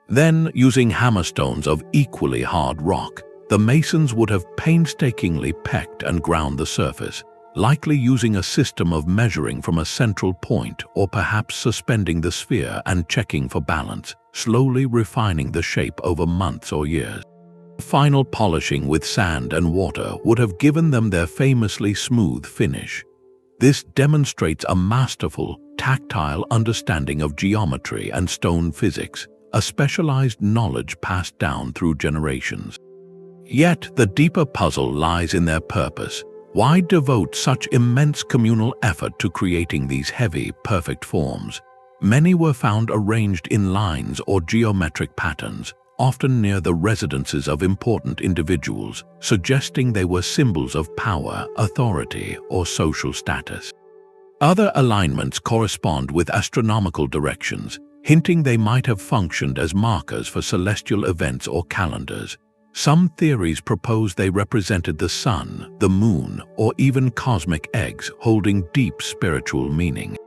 Then, using hammerstones of equally hard rock, the masons would have painstakingly pecked and ground the surface, likely using a system of measuring from a central point or perhaps suspending the sphere and checking for balance, slowly refining the shape over months or years. Final polishing with sand and water would have given them their famously smooth finish. This demonstrates a masterful, tactile understanding of geometry and stone physics, a specialized knowledge passed down through generations. Yet the deeper puzzle lies in their purpose. Why devote such immense communal effort to creating these heavy, perfect forms? Many were found arranged in lines or geometric patterns, often near the residences of important individuals, suggesting they were symbols of power, authority, or social status. Other alignments correspond with astronomical directions, hinting they might have functioned as markers for celestial events or calendars. Some theories propose they represented the sun, the moon, or even cosmic eggs holding deep spiritual meaning.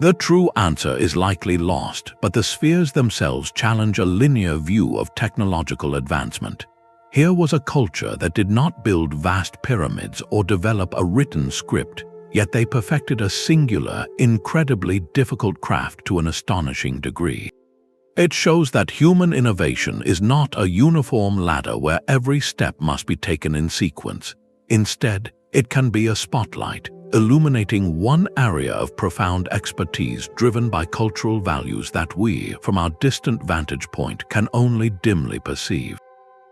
The true answer is likely lost, but the spheres themselves challenge a linear view of technological advancement. Here was a culture that did not build vast pyramids or develop a written script, yet they perfected a singular, incredibly difficult craft to an astonishing degree. It shows that human innovation is not a uniform ladder where every step must be taken in sequence. Instead, it can be a spotlight, illuminating one area of profound expertise driven by cultural values that we, from our distant vantage point, can only dimly perceive.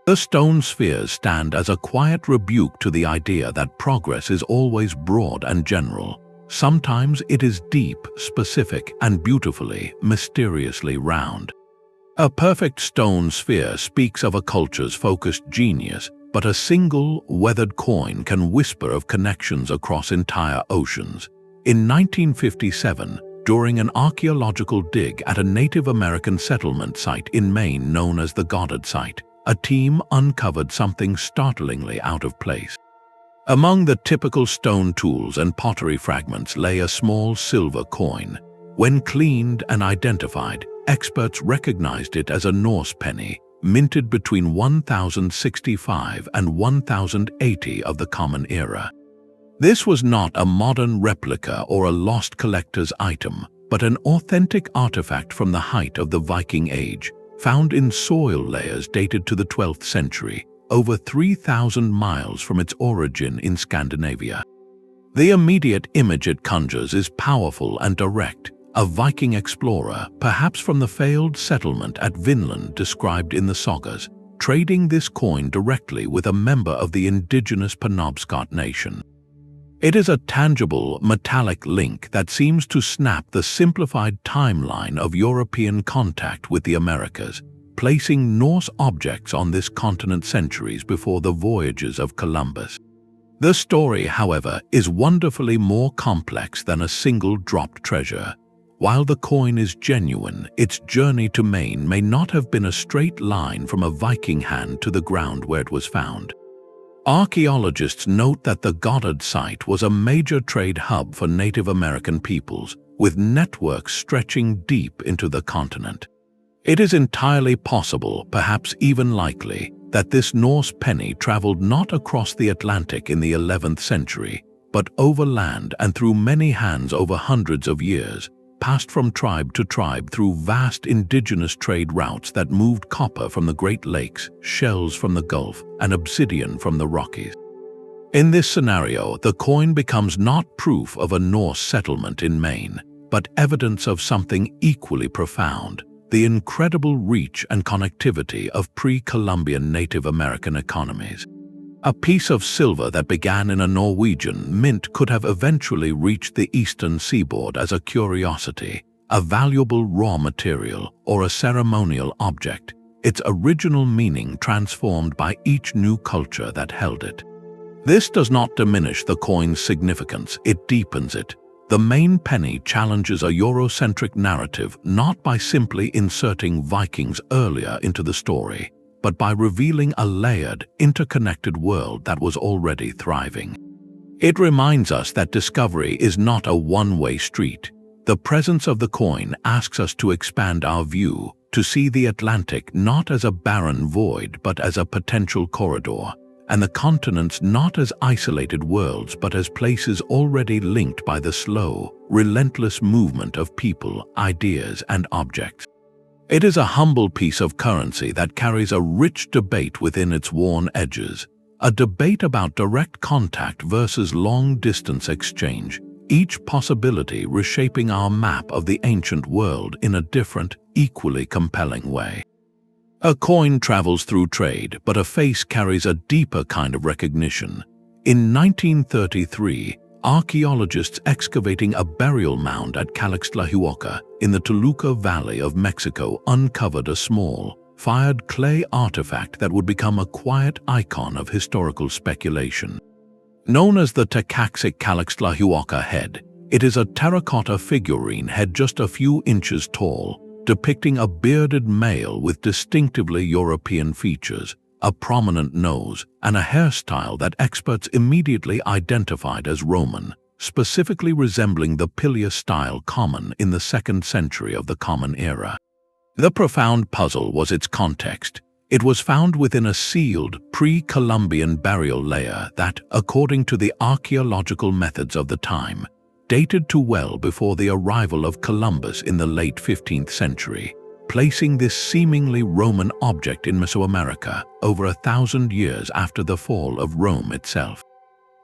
The stone spheres stand as a quiet rebuke to the idea that progress is always broad and general. Sometimes it is deep, specific, and beautifully, mysteriously round. A perfect stone sphere speaks of a culture's focused genius, but a single, weathered coin can whisper of connections across entire oceans. In 1957, during an archaeological dig at a Native American settlement site in Maine known as the Goddard Site, a team uncovered something startlingly out of place. Among the typical stone tools and pottery fragments lay a small silver coin. When cleaned and identified, experts recognized it as a Norse penny, minted between 1065 and 1080 of the Common Era. This was not a modern replica or a lost collector's item, but an authentic artifact from the height of the Viking Age, found in soil layers dated to the 12th century, over 3,000 miles from its origin in Scandinavia. The immediate image it conjures is powerful and direct, a Viking explorer, perhaps from the failed settlement at Vinland described in the sagas, trading this coin directly with a member of the indigenous Penobscot nation. It is a tangible, metallic link that seems to snap the simplified timeline of European contact with the Americas, placing Norse objects on this continent centuries before the voyages of Columbus. The story, however, is wonderfully more complex than a single dropped treasure. While the coin is genuine, its journey to Maine may not have been a straight line from a Viking hand to the ground where it was found. Archaeologists note that the Goddard site was a major trade hub for Native American peoples, with networks stretching deep into the continent. It is entirely possible, perhaps even likely, that this Norse penny traveled not across the Atlantic in the 11th century, but overland and through many hands over hundreds of years, passed from tribe to tribe through vast indigenous trade routes that moved copper from the Great Lakes, shells from the Gulf, and obsidian from the Rockies. In this scenario, the coin becomes not proof of a Norse settlement in Maine, but evidence of something equally profound: the incredible reach and connectivity of pre-Columbian Native American economies. A piece of silver that began in a Norwegian mint could have eventually reached the eastern seaboard as a curiosity, a valuable raw material, or a ceremonial object, its original meaning transformed by each new culture that held it. This does not diminish the coin's significance, it deepens it. The Maine penny challenges a Eurocentric narrative not by simply inserting Vikings earlier into the story, but by revealing a layered, interconnected world that was already thriving. It reminds us that discovery is not a one-way street. The presence of the coin asks us to expand our view, to see the Atlantic not as a barren void but as a potential corridor, and the continents not as isolated worlds but as places already linked by the slow, relentless movement of people, ideas, and objects. It is a humble piece of currency that carries a rich debate within its worn edges, a debate about direct contact versus long-distance exchange, each possibility reshaping our map of the ancient world in a different, equally compelling way. A coin travels through trade, but a face carries a deeper kind of recognition. In 1933, archaeologists excavating a burial mound at Calixtlahuaca in the Toluca Valley of Mexico uncovered a small, fired clay artifact that would become a quiet icon of historical speculation. Known as the Tecaxic-Calixtlahuaca Head, it is a terracotta figurine head just a few inches tall, depicting a bearded male with distinctively European features, a prominent nose, and a hairstyle that experts immediately identified as Roman, specifically resembling the pilia style common in the 2nd century of the Common Era. The profound puzzle was its context. It was found within a sealed, pre-Columbian burial layer that, according to the archaeological methods of the time, dated to well before the arrival of Columbus in the late 15th century, placing this seemingly Roman object in Mesoamerica over 1,000 years after the fall of Rome itself.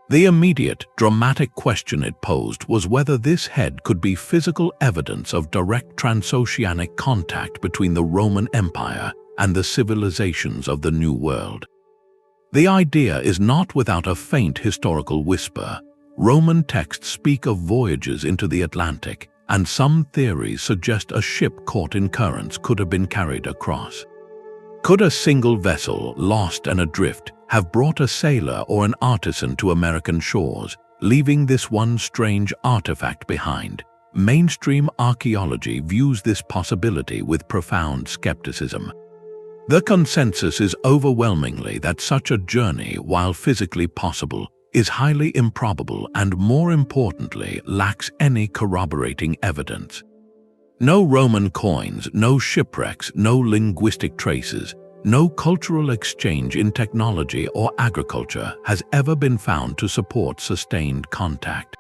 The immediate, dramatic question it posed was whether this head could be physical evidence of direct transoceanic contact between the Roman Empire and the civilizations of the New World. The idea is not without a faint historical whisper. Roman texts speak of voyages into the Atlantic, and some theories suggest a ship caught in currents could have been carried across. Could a single vessel, lost and adrift, have brought a sailor or an artisan to American shores, leaving this one strange artifact behind? Mainstream archaeology views this possibility with profound skepticism. The consensus is overwhelmingly that such a journey, while physically possible, is highly improbable and, more importantly, lacks any corroborating evidence. No Roman coins, no shipwrecks, no linguistic traces, no cultural exchange in technology or agriculture has ever been found to support sustained contact.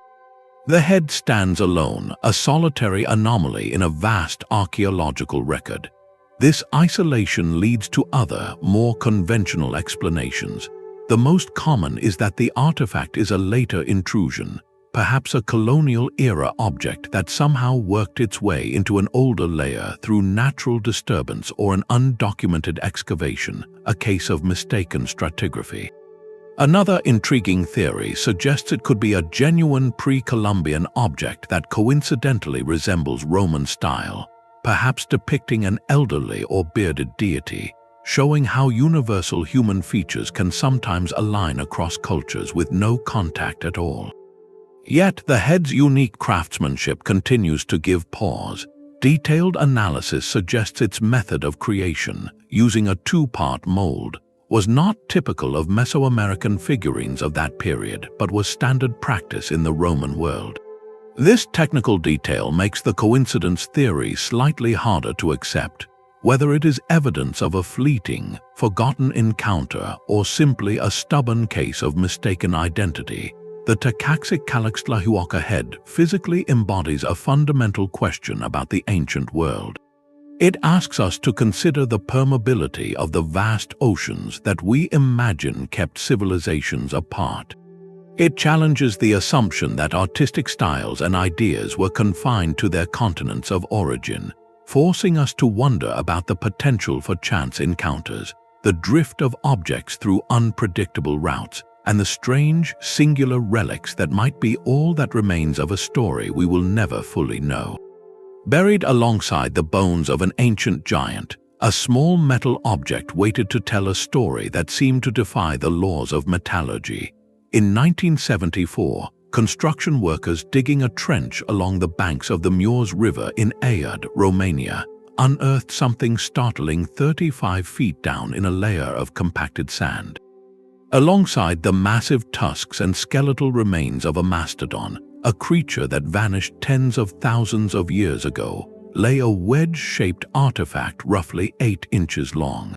The head stands alone, a solitary anomaly in a vast archaeological record. This isolation leads to other, more conventional explanations. The most common is that the artifact is a later intrusion, perhaps a colonial-era object that somehow worked its way into an older layer through natural disturbance or an undocumented excavation, a case of mistaken stratigraphy. Another intriguing theory suggests it could be a genuine pre-Columbian object that coincidentally resembles Roman style, perhaps depicting an elderly or bearded deity, showing how universal human features can sometimes align across cultures with no contact at all. Yet the head's unique craftsmanship continues to give pause. Detailed analysis suggests its method of creation, using a two-part mold, was not typical of Mesoamerican figurines of that period, but was standard practice in the Roman world. This technical detail makes the coincidence theory slightly harder to accept, whether it is evidence of a fleeting, forgotten encounter or simply a stubborn case of mistaken identity. The Tecaxic-Calixtlahuaca Head physically embodies a fundamental question about the ancient world. It asks us to consider the permeability of the vast oceans that we imagine kept civilizations apart. It challenges the assumption that artistic styles and ideas were confined to their continents of origin, forcing us to wonder about the potential for chance encounters, the drift of objects through unpredictable routes, and the strange, singular relics that might be all that remains of a story we will never fully know. Buried alongside the bones of an ancient giant, a small metal object waited to tell a story that seemed to defy the laws of metallurgy. In 1974, construction workers digging a trench along the banks of the Mureș River in Aiud, Romania, unearthed something startling 35 feet down in a layer of compacted sand. Alongside the massive tusks and skeletal remains of a mastodon, a creature that vanished tens of thousands of years ago, lay a wedge-shaped artifact roughly 8 inches long.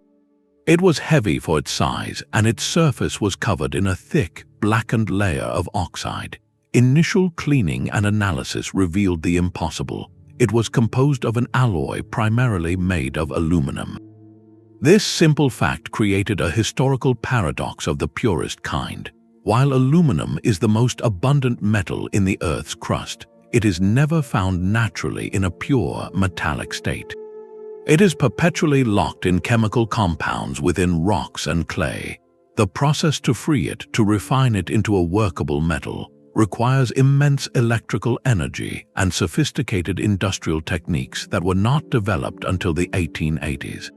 It was heavy for its size, and its surface was covered in a thick, blackened layer of oxide. Initial cleaning and analysis revealed the impossible. It was composed of an alloy primarily made of aluminum. This simple fact created a historical paradox of the purest kind. While aluminum is the most abundant metal in the Earth's crust, it is never found naturally in a pure metallic state. It is perpetually locked in chemical compounds within rocks and clay. The process to free it, to refine it into a workable metal, requires immense electrical energy and sophisticated industrial techniques that were not developed until the 1880s.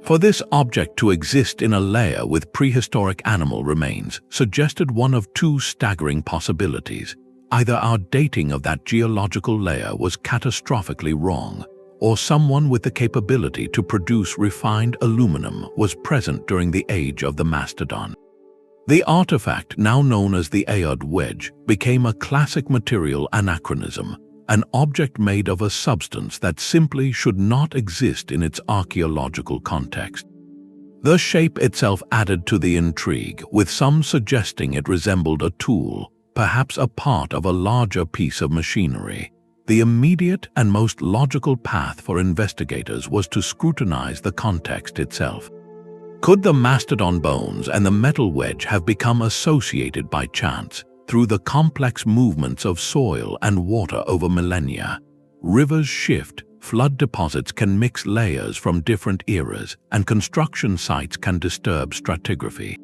For this object to exist in a layer with prehistoric animal remains suggested one of two staggering possibilities. Either our dating of that geological layer was catastrophically wrong, or someone with the capability to produce refined aluminum was present during the age of the mastodon. The artifact, now known as the Aiud Wedge, became a classic material anachronism, an object made of a substance that simply should not exist in its archaeological context. The shape itself added to the intrigue, with some suggesting it resembled a tool, perhaps a part of a larger piece of machinery. The immediate and most logical path for investigators was to scrutinize the context itself. Could the mastodon bones and the metal wedge have become associated by chance? Through the complex movements of soil and water over millennia, rivers shift, flood deposits can mix layers from different eras, and construction sites can disturb stratigraphy.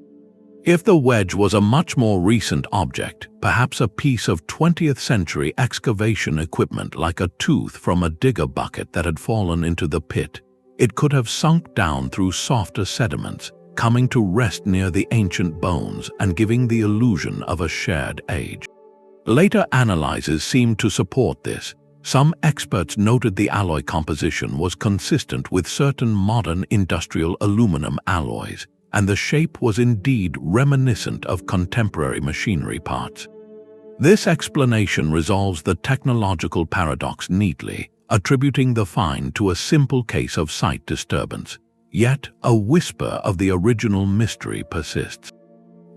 If the wedge was a much more recent object, perhaps a piece of 20th century excavation equipment like a tooth from a digger bucket that had fallen into the pit, it could have sunk down through softer sediments, coming to rest near the ancient bones and giving the illusion of a shared age. Later analyses seemed to support this. Some experts noted the alloy composition was consistent with certain modern industrial aluminum alloys, and the shape was indeed reminiscent of contemporary machinery parts. This explanation resolves the technological paradox neatly, attributing the find to a simple case of site disturbance. Yet, a whisper of the original mystery persists.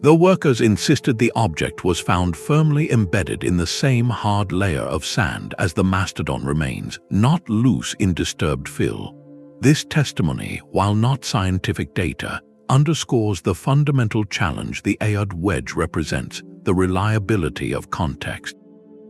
The workers insisted the object was found firmly embedded in the same hard layer of sand as the mastodon remains, not loose in disturbed fill. This testimony, while not scientific data, underscores the fundamental challenge the Aiud Wedge represents: the reliability of context.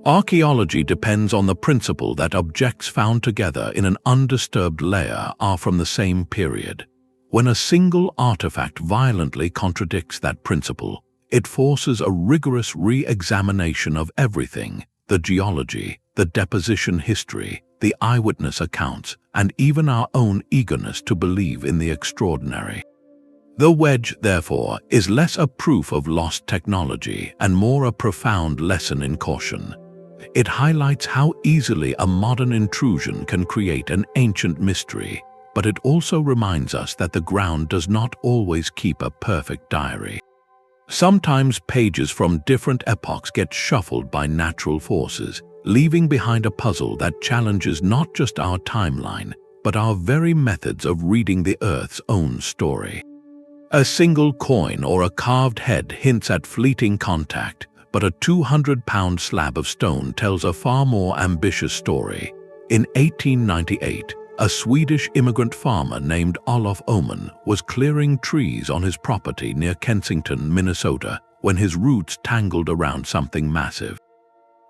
Archaeology depends on the principle that objects found together in an undisturbed layer are from the same period. When a single artifact violently contradicts that principle, it forces a rigorous re-examination of everything: the geology, the deposition history, the eyewitness accounts, and even our own eagerness to believe in the extraordinary. The wedge, therefore, is less a proof of lost technology and more a profound lesson in caution. It highlights how easily a modern intrusion can create an ancient mystery, but it also reminds us that the ground does not always keep a perfect diary. Sometimes pages from different epochs get shuffled by natural forces, leaving behind a puzzle that challenges not just our timeline, but our very methods of reading the Earth's own story. A single coin or a carved head hints at fleeting contact, but a 200-pound slab of stone tells a far more ambitious story. In 1898, a Swedish immigrant farmer named Olof Oman was clearing trees on his property near Kensington, Minnesota, when his roots tangled around something massive.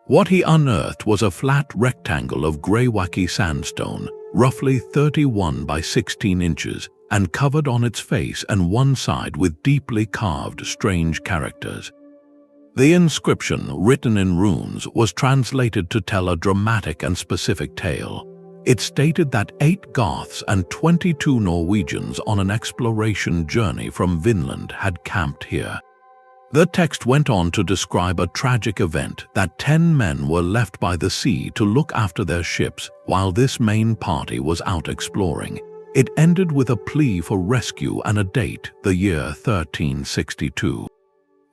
What he unearthed was a flat rectangle of Greywacke sandstone, roughly 31 by 16 inches, and covered on its face and one side with deeply carved, strange characters. The inscription, written in runes, was translated to tell a dramatic and specific tale. It stated that 8 Goths and 22 Norwegians on an exploration journey from Vinland had camped here. The text went on to describe a tragic event: that 10 men were left by the sea to look after their ships while this main party was out exploring. It ended with a plea for rescue and a date, the year 1362.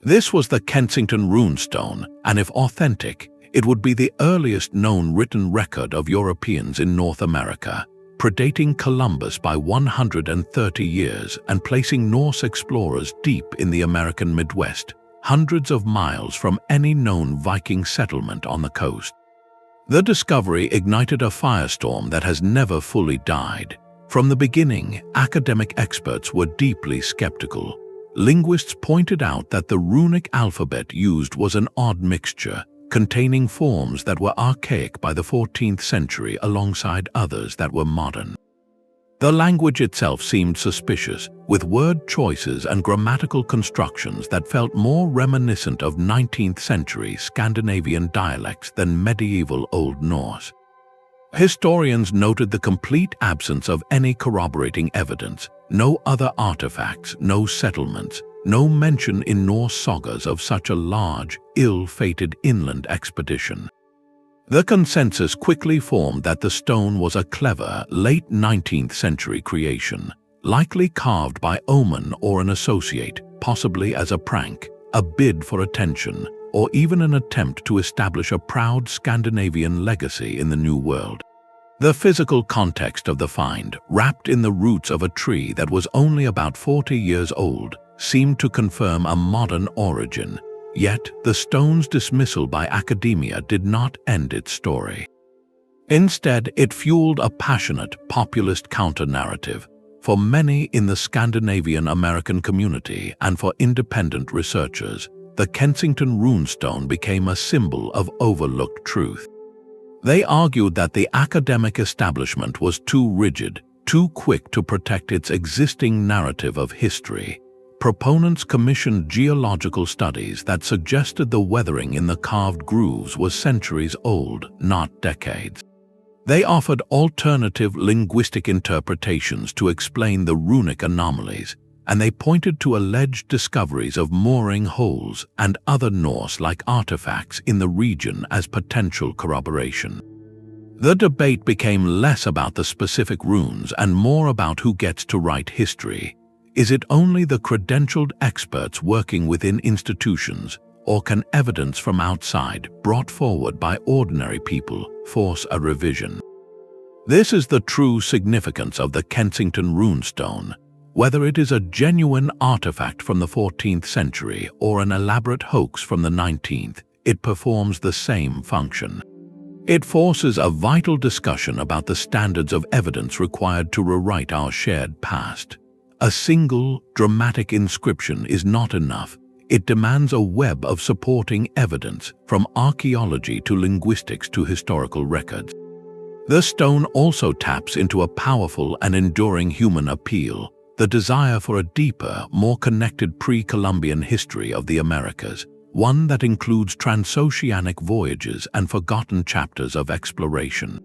This was the Kensington Runestone, and if authentic, it would be the earliest known written record of Europeans in North America, predating Columbus by 130 years and placing Norse explorers deep in the American Midwest, hundreds of miles from any known Viking settlement on the coast. The discovery ignited a firestorm that has never fully died. From the beginning, academic experts were deeply skeptical. Linguists pointed out that the runic alphabet used was an odd mixture, containing forms that were archaic by the 14th century alongside others that were modern. The language itself seemed suspicious, with word choices and grammatical constructions that felt more reminiscent of 19th century Scandinavian dialects than medieval Old Norse. Historians noted the complete absence of any corroborating evidence: no other artifacts, no settlements, no mention in Norse sagas of such a large, ill-fated inland expedition. The consensus quickly formed that the stone was a clever, late 19th century creation, likely carved by Oman or an associate, possibly as a prank, a bid for attention, or even an attempt to establish a proud Scandinavian legacy in the New World. The physical context of the find, wrapped in the roots of a tree that was only about 40 years old, seemed to confirm a modern origin. Yet, the stone's dismissal by academia did not end its story. Instead, it fueled a passionate, populist counter-narrative. For many in the Scandinavian American community and for independent researchers, the Kensington Runestone became a symbol of overlooked truth. They argued that the academic establishment was too rigid, too quick to protect its existing narrative of history. Proponents commissioned geological studies that suggested the weathering in the carved grooves was centuries old, not decades. They offered alternative linguistic interpretations to explain the runic anomalies, and they pointed to alleged discoveries of mooring holes and other Norse-like artifacts in the region as potential corroboration. The debate became less about the specific runes and more about who gets to write history. Is it only the credentialed experts working within institutions, or can evidence from outside, brought forward by ordinary people, force a revision? This is the true significance of the Kensington Runestone. Whether it is a genuine artifact from the 14th century or an elaborate hoax from the 19th, it performs the same function. It forces a vital discussion about the standards of evidence required to rewrite our shared past. A single, dramatic inscription is not enough. It demands a web of supporting evidence, from archaeology to linguistics to historical records. The stone also taps into a powerful and enduring human appeal, the desire for a deeper, more connected pre-Columbian history of the Americas, one that includes transoceanic voyages and forgotten chapters of exploration.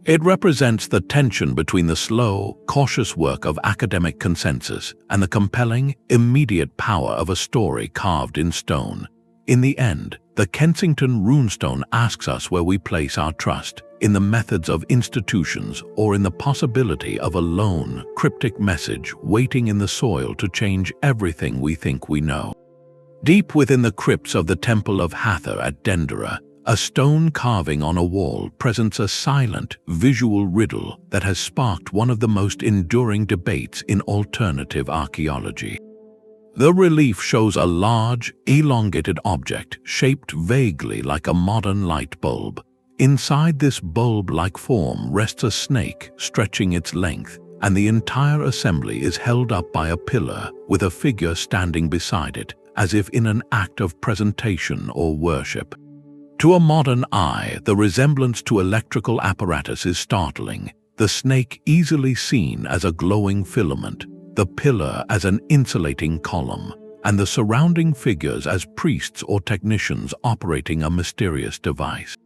It represents the tension between the slow, cautious work of academic consensus and the compelling, immediate power of a story carved in stone. In the end, the Kensington Runestone asks us where we place our trust, in the methods of institutions or in the possibility of a lone, cryptic message waiting in the soil to change everything we think we know. Deep within the crypts of the Temple of Hathor at Dendera, a stone carving on a wall presents a silent, visual riddle that has sparked one of the most enduring debates in alternative archaeology. The relief shows a large, elongated object shaped vaguely like a modern light bulb. Inside this bulb-like form rests a snake stretching its length, and the entire assembly is held up by a pillar with a figure standing beside it, as if in an act of presentation or worship. To a modern eye, the resemblance to electrical apparatus is startling, the snake easily seen as a glowing filament, the pillar as an insulating column, and the surrounding figures as priests or technicians operating a mysterious device.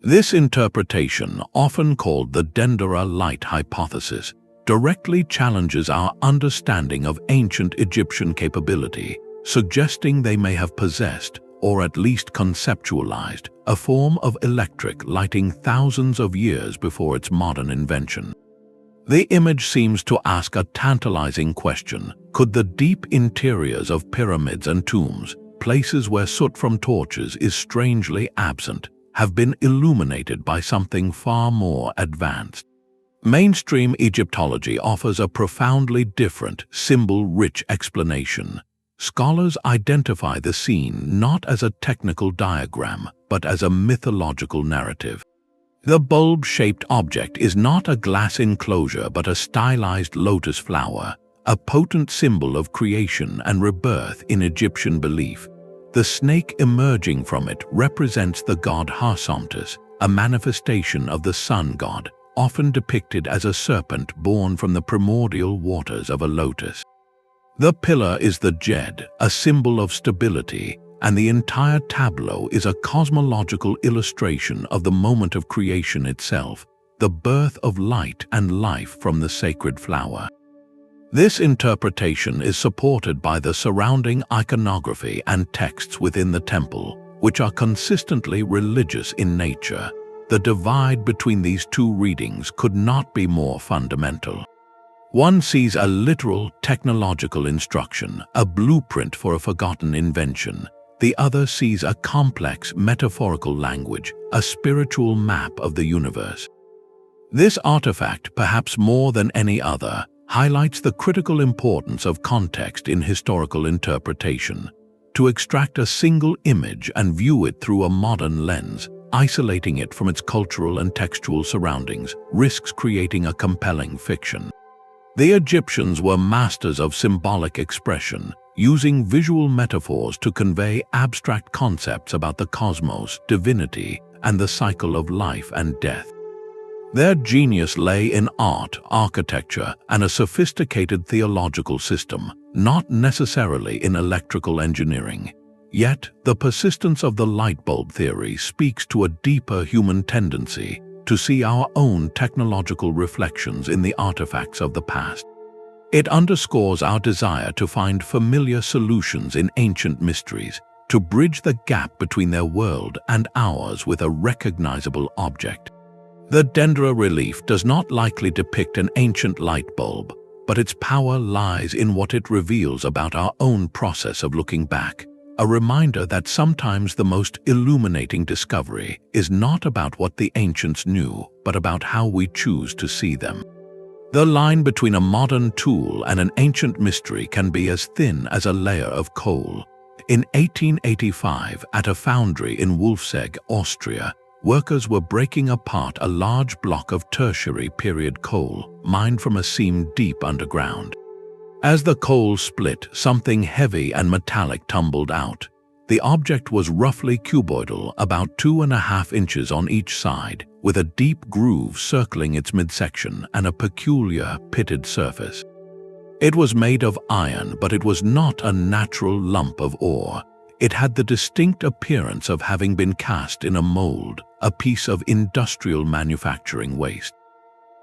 This interpretation, often called the Dendera light hypothesis, directly challenges our understanding of ancient Egyptian capability, suggesting they may have possessed, or at least conceptualized, a form of electric lighting thousands of years before its modern invention. The image seems to ask a tantalizing question: could the deep interiors of pyramids and tombs, places where soot from torches is strangely absent, have been illuminated by something far more advanced? Mainstream Egyptology offers a profoundly different, symbol-rich explanation. Scholars identify the scene not as a technical diagram, but as a mythological narrative. The bulb-shaped object is not a glass enclosure but a stylized lotus flower, a potent symbol of creation and rebirth in Egyptian belief. The snake emerging from it represents the god Harsomptus, a manifestation of the sun god, often depicted as a serpent born from the primordial waters of a lotus. The pillar is the Jed, a symbol of stability, and the entire tableau is a cosmological illustration of the moment of creation itself, the birth of light and life from the sacred flower. This interpretation is supported by the surrounding iconography and texts within the temple, which are consistently religious in nature. The divide between these two readings could not be more fundamental. One sees a literal technological instruction, a blueprint for a forgotten invention. The other sees a complex metaphorical language, a spiritual map of the universe. This artifact, perhaps more than any other, highlights the critical importance of context in historical interpretation. To extract a single image and view it through a modern lens, isolating it from its cultural and textual surroundings, risks creating a compelling fiction. The Egyptians were masters of symbolic expression, using visual metaphors to convey abstract concepts about the cosmos, divinity, and the cycle of life and death. Their genius lay in art, architecture, and a sophisticated theological system, not necessarily in electrical engineering. Yet, the persistence of the light bulb theory speaks to a deeper human tendency to see our own technological reflections in the artifacts of the past. It underscores our desire to find familiar solutions in ancient mysteries, to bridge the gap between their world and ours with a recognizable object. The Dendera relief does not likely depict an ancient light bulb, but its power lies in what it reveals about our own process of looking back. A reminder that sometimes the most illuminating discovery is not about what the ancients knew, but about how we choose to see them. The line between a modern tool and an ancient mystery can be as thin as a layer of coal. In 1885, at a foundry in Wolfsegg, Austria, workers were breaking apart a large block of tertiary period coal mined from a seam deep underground. As the coal split, something heavy and metallic tumbled out. The object was roughly cuboidal, about 2.5 inches on each side, with a deep groove circling its midsection and a peculiar pitted surface. It was made of iron, but it was not a natural lump of ore. It had the distinct appearance of having been cast in a mold, a piece of industrial manufacturing waste.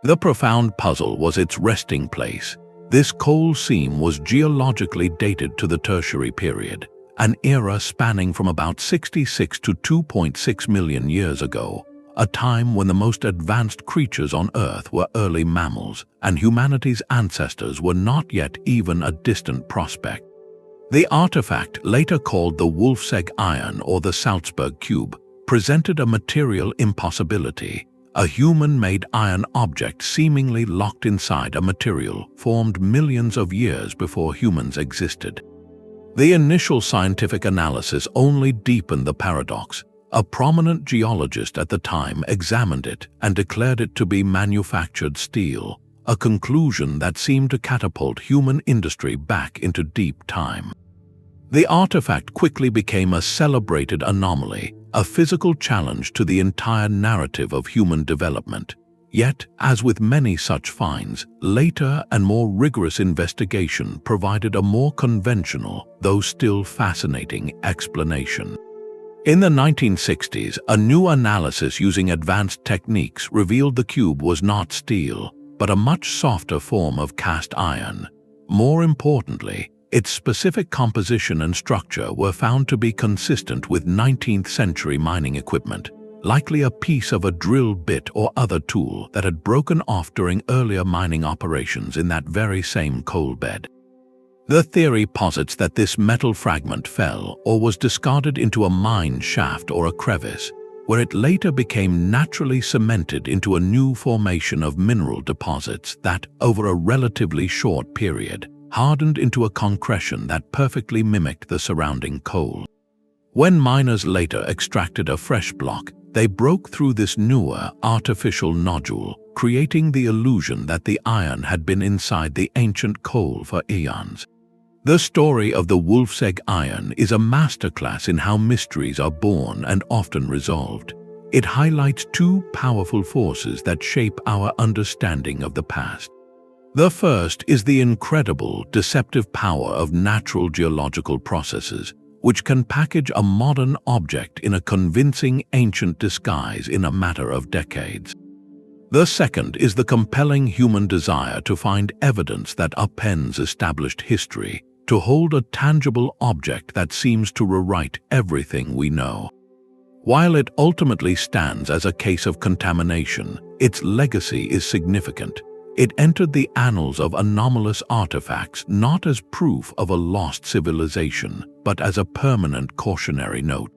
The profound puzzle was its resting place. This coal seam was geologically dated to the Tertiary period, an era spanning from about 66 to 2.6 million years ago, a time when the most advanced creatures on Earth were early mammals, and humanity's ancestors were not yet even a distant prospect. The artifact, later called the Wolfsegg Iron or the Salzburg Cube, presented a material impossibility. A human-made iron object seemingly locked inside a material formed millions of years before humans existed. The initial scientific analysis only deepened the paradox. A prominent geologist at the time examined it and declared it to be manufactured steel, a conclusion that seemed to catapult human industry back into deep time. The artifact quickly became a celebrated anomaly, a physical challenge to the entire narrative of human development. Yet, as with many such finds, later and more rigorous investigation provided a more conventional, though still fascinating, explanation. In the 1960s, a new analysis using advanced techniques revealed the cube was not steel, but a much softer form of cast iron. More importantly, its specific composition and structure were found to be consistent with 19th century mining equipment, likely a piece of a drill bit or other tool that had broken off during earlier mining operations in that very same coal bed. The theory posits that this metal fragment fell or was discarded into a mine shaft or a crevice, where it later became naturally cemented into a new formation of mineral deposits that, over a relatively short period, hardened into a concretion that perfectly mimicked the surrounding coal. When miners later extracted a fresh block, they broke through this newer, artificial nodule, creating the illusion that the iron had been inside the ancient coal for eons. The story of the Wolfsegg Iron is a masterclass in how mysteries are born and often resolved. It highlights two powerful forces that shape our understanding of the past. The first is the incredible, deceptive power of natural geological processes, which can package a modern object in a convincing ancient disguise in a matter of decades. The second is the compelling human desire to find evidence that upends established history, to hold a tangible object that seems to rewrite everything we know. While it ultimately stands as a case of contamination, its legacy is significant. It entered the annals of anomalous artifacts not as proof of a lost civilization, but as a permanent cautionary note.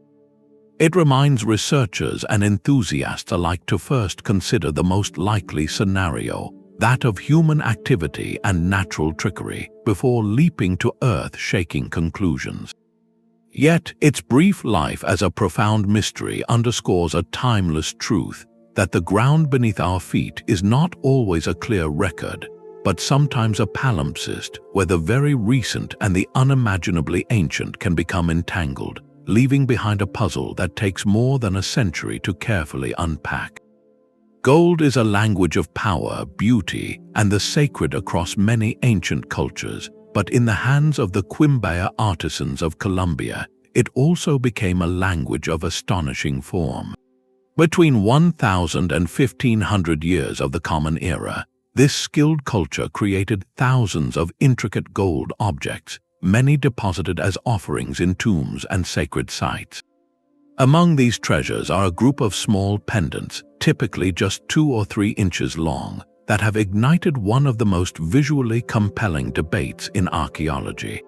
It reminds researchers and enthusiasts alike to first consider the most likely scenario, that of human activity and natural trickery, before leaping to earth-shaking conclusions. Yet, its brief life as a profound mystery underscores a timeless truth, that the ground beneath our feet is not always a clear record, but sometimes a palimpsest where the very recent and the unimaginably ancient can become entangled, leaving behind a puzzle that takes more than a century to carefully unpack. Gold is a language of power, beauty, and the sacred across many ancient cultures, but in the hands of the Quimbaya artisans of Colombia, it also became a language of astonishing form. Between 1,000 and 1,500 years of the Common Era, this skilled culture created thousands of intricate gold objects, many deposited as offerings in tombs and sacred sites. Among these treasures are a group of small pendants, typically just 2 or 3 inches long, that have ignited one of the most visually compelling debates in archaeology.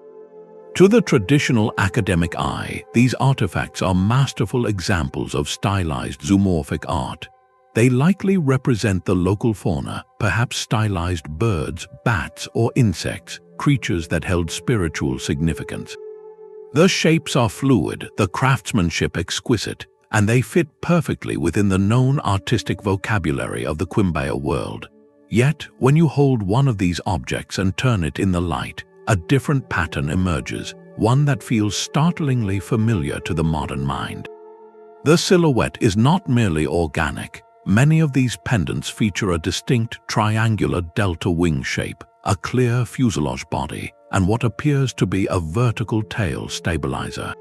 To the traditional academic eye, these artifacts are masterful examples of stylized zoomorphic art. They likely represent the local fauna, perhaps stylized birds, bats, or insects, creatures that held spiritual significance. The shapes are fluid, the craftsmanship exquisite, and they fit perfectly within the known artistic vocabulary of the Quimbaya world. Yet, when you hold one of these objects and turn it in the light, a different pattern emerges, one that feels startlingly familiar to the modern mind. The silhouette is not merely organic. Many of these pendants feature a distinct triangular delta wing shape, a clear fuselage body, and what appears to be a vertical tail stabilizer.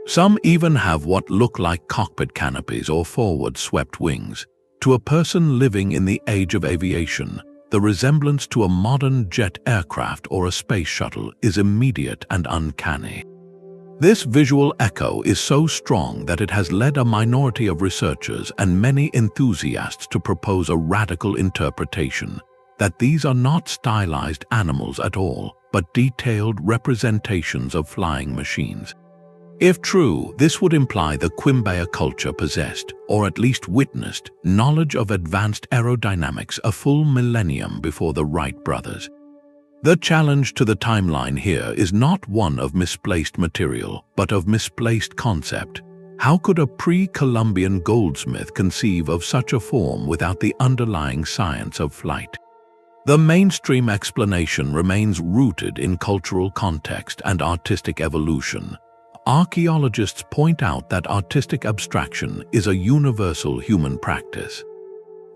Some even have what look like cockpit canopies or forward-swept wings. To a person living in the age of aviation, the resemblance to a modern jet aircraft or a space shuttle is immediate and uncanny. This visual echo is so strong that it has led a minority of researchers and many enthusiasts to propose a radical interpretation that these are not stylized animals at all, but detailed representations of flying machines. If true, this would imply the Quimbaya culture possessed, or at least witnessed, knowledge of advanced aerodynamics a full millennium before the Wright brothers. The challenge to the timeline here is not one of misplaced material, but of misplaced concept. How could a pre-Columbian goldsmith conceive of such a form without the underlying science of flight? The mainstream explanation remains rooted in cultural context and artistic evolution. Archaeologists point out that artistic abstraction is a universal human practice.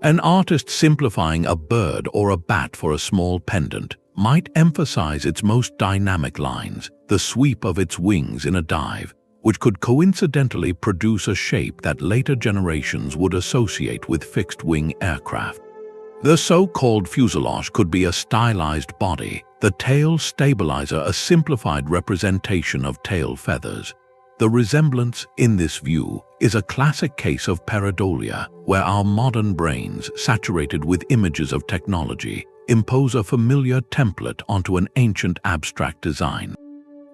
An artist simplifying a bird or a bat for a small pendant might emphasize its most dynamic lines, the sweep of its wings in a dive, which could coincidentally produce a shape that later generations would associate with fixed-wing aircraft. The so-called fuselage could be a stylized body, the tail stabilizer a simplified representation of tail feathers. The resemblance in this view is a classic case of pareidolia, where our modern brains, saturated with images of technology, impose a familiar template onto an ancient abstract design.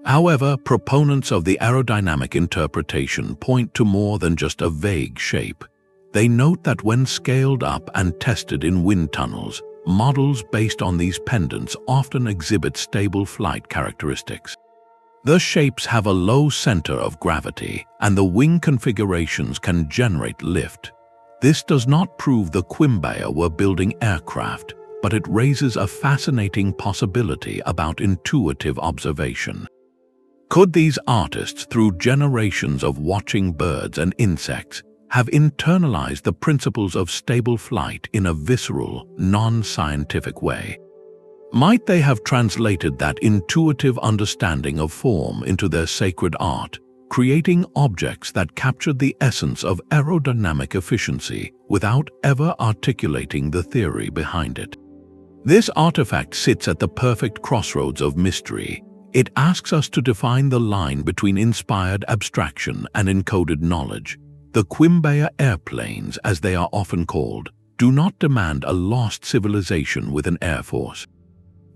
However, proponents of the aerodynamic interpretation point to more than just a vague shape. They note that when scaled up and tested in wind tunnels, models based on these pendants often exhibit stable flight characteristics. The shapes have a low center of gravity, and the wing configurations can generate lift. This does not prove the Quimbaya were building aircraft, but it raises a fascinating possibility about intuitive observation. Could these artists, through generations of watching birds and insects, have internalized the principles of stable flight in a visceral, non-scientific way? Might they have translated that intuitive understanding of form into their sacred art, creating objects that captured the essence of aerodynamic efficiency without ever articulating the theory behind it? This artifact sits at the perfect crossroads of mystery. It asks us to define the line between inspired abstraction and encoded knowledge. The Quimbaya Airplanes, as they are often called, do not demand a lost civilization with an air force.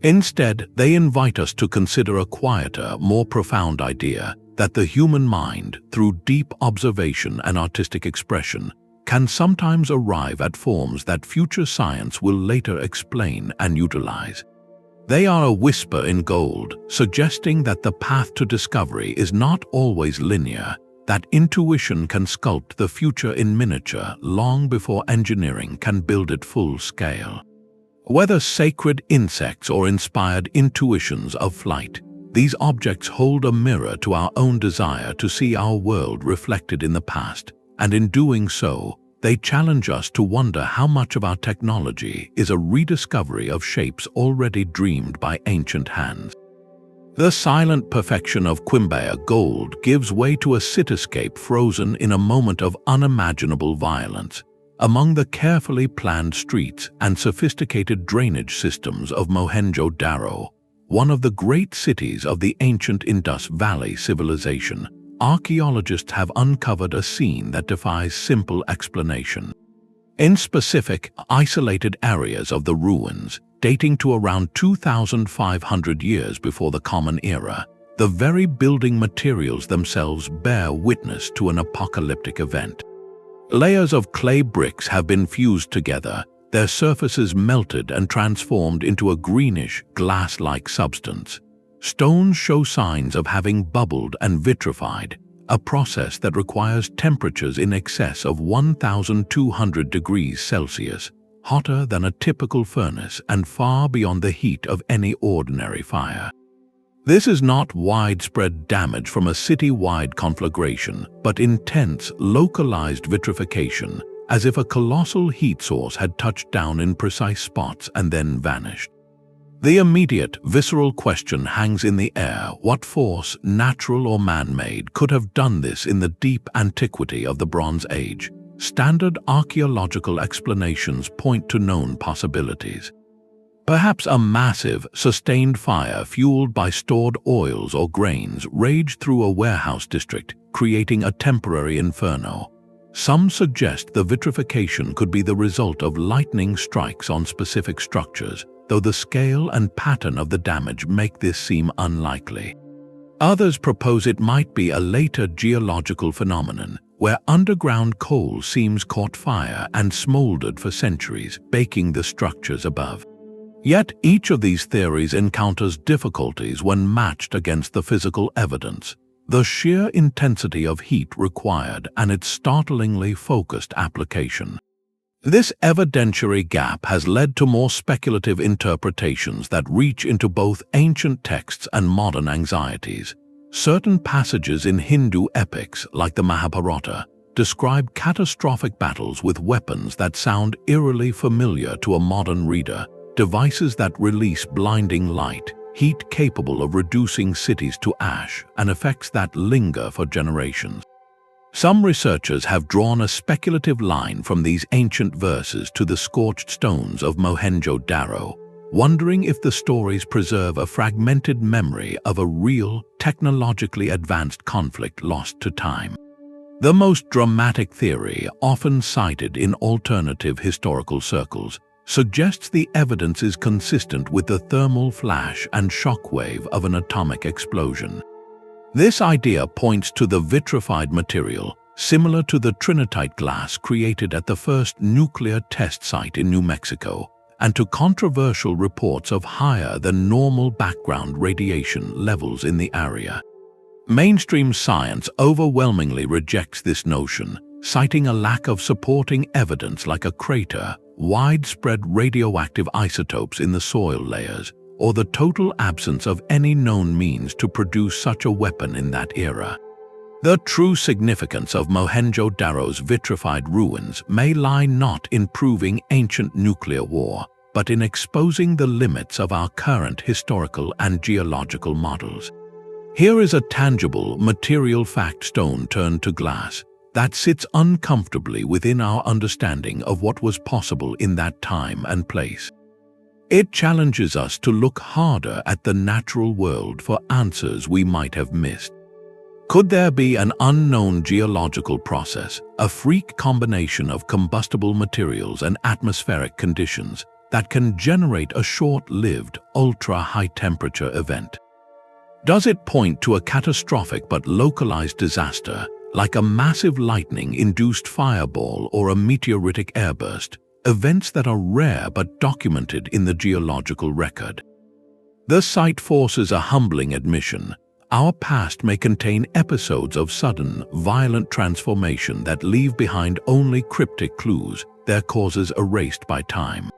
Instead, they invite us to consider a quieter, more profound idea that the human mind, through deep observation and artistic expression, can sometimes arrive at forms that future science will later explain and utilize. They are a whisper in gold, suggesting that the path to discovery is not always linear, that intuition can sculpt the future in miniature long before engineering can build it full scale. Whether sacred insects or inspired intuitions of flight, these objects hold a mirror to our own desire to see our world reflected in the past, and in doing so, they challenge us to wonder how much of our technology is a rediscovery of shapes already dreamed by ancient hands. The silent perfection of Quimbaya gold gives way to a cityscape frozen in a moment of unimaginable violence. Among the carefully planned streets and sophisticated drainage systems of Mohenjo-Daro, one of the great cities of the ancient Indus Valley civilization, archaeologists have uncovered a scene that defies simple explanation. In specific, isolated areas of the ruins, dating to around 2,500 years before the Common Era, the very building materials themselves bear witness to an apocalyptic event. Layers of clay bricks have been fused together, their surfaces melted and transformed into a greenish, glass-like substance. Stones show signs of having bubbled and vitrified, a process that requires temperatures in excess of 1,200 degrees Celsius, hotter than a typical furnace and far beyond the heat of any ordinary fire. This is not widespread damage from a city-wide conflagration, but intense, localized vitrification, as if a colossal heat source had touched down in precise spots and then vanished. The immediate, visceral question hangs in the air: what force, natural or man-made, could have done this in the deep antiquity of the Bronze Age? Standard archaeological explanations point to known possibilities. Perhaps a massive, sustained fire fueled by stored oils or grains raged through a warehouse district, creating a temporary inferno. Some suggest the vitrification could be the result of lightning strikes on specific structures, though the scale and pattern of the damage make this seem unlikely. Others propose it might be a later geological phenomenon, where underground coal seams caught fire and smoldered for centuries, baking the structures above. Yet each of these theories encounters difficulties when matched against the physical evidence, the sheer intensity of heat required and its startlingly focused application. This evidentiary gap has led to more speculative interpretations that reach into both ancient texts and modern anxieties. Certain passages in Hindu epics, like the Mahabharata, describe catastrophic battles with weapons that sound eerily familiar to a modern reader, devices that release blinding light, heat capable of reducing cities to ash, and effects that linger for generations. Some researchers have drawn a speculative line from these ancient verses to the scorched stones of Mohenjo-Daro, wondering if the stories preserve a fragmented memory of a real, technologically advanced conflict lost to time. The most dramatic theory, often cited in alternative historical circles, suggests the evidence is consistent with the thermal flash and shockwave of an atomic explosion. This idea points to the vitrified material, similar to the trinitite glass created at the first nuclear test site in New Mexico, and to controversial reports of higher than normal background radiation levels in the area. Mainstream science overwhelmingly rejects this notion, citing a lack of supporting evidence like a crater, widespread radioactive isotopes in the soil layers, or the total absence of any known means to produce such a weapon in that era. The true significance of Mohenjo-Daro's vitrified ruins may lie not in proving ancient nuclear war, but in exposing the limits of our current historical and geological models. Here is a tangible, material fact, stone turned to glass, that sits uncomfortably within our understanding of what was possible in that time and place. It challenges us to look harder at the natural world for answers we might have missed. Could there be an unknown geological process, a freak combination of combustible materials and atmospheric conditions, that can generate a short-lived, ultra-high-temperature event? Does it point to a catastrophic but localized disaster, like a massive lightning-induced fireball or a meteoritic airburst, events that are rare but documented in the geological record? The site forces a humbling admission. Our past may contain episodes of sudden, violent transformation that leave behind only cryptic clues, their causes erased by time.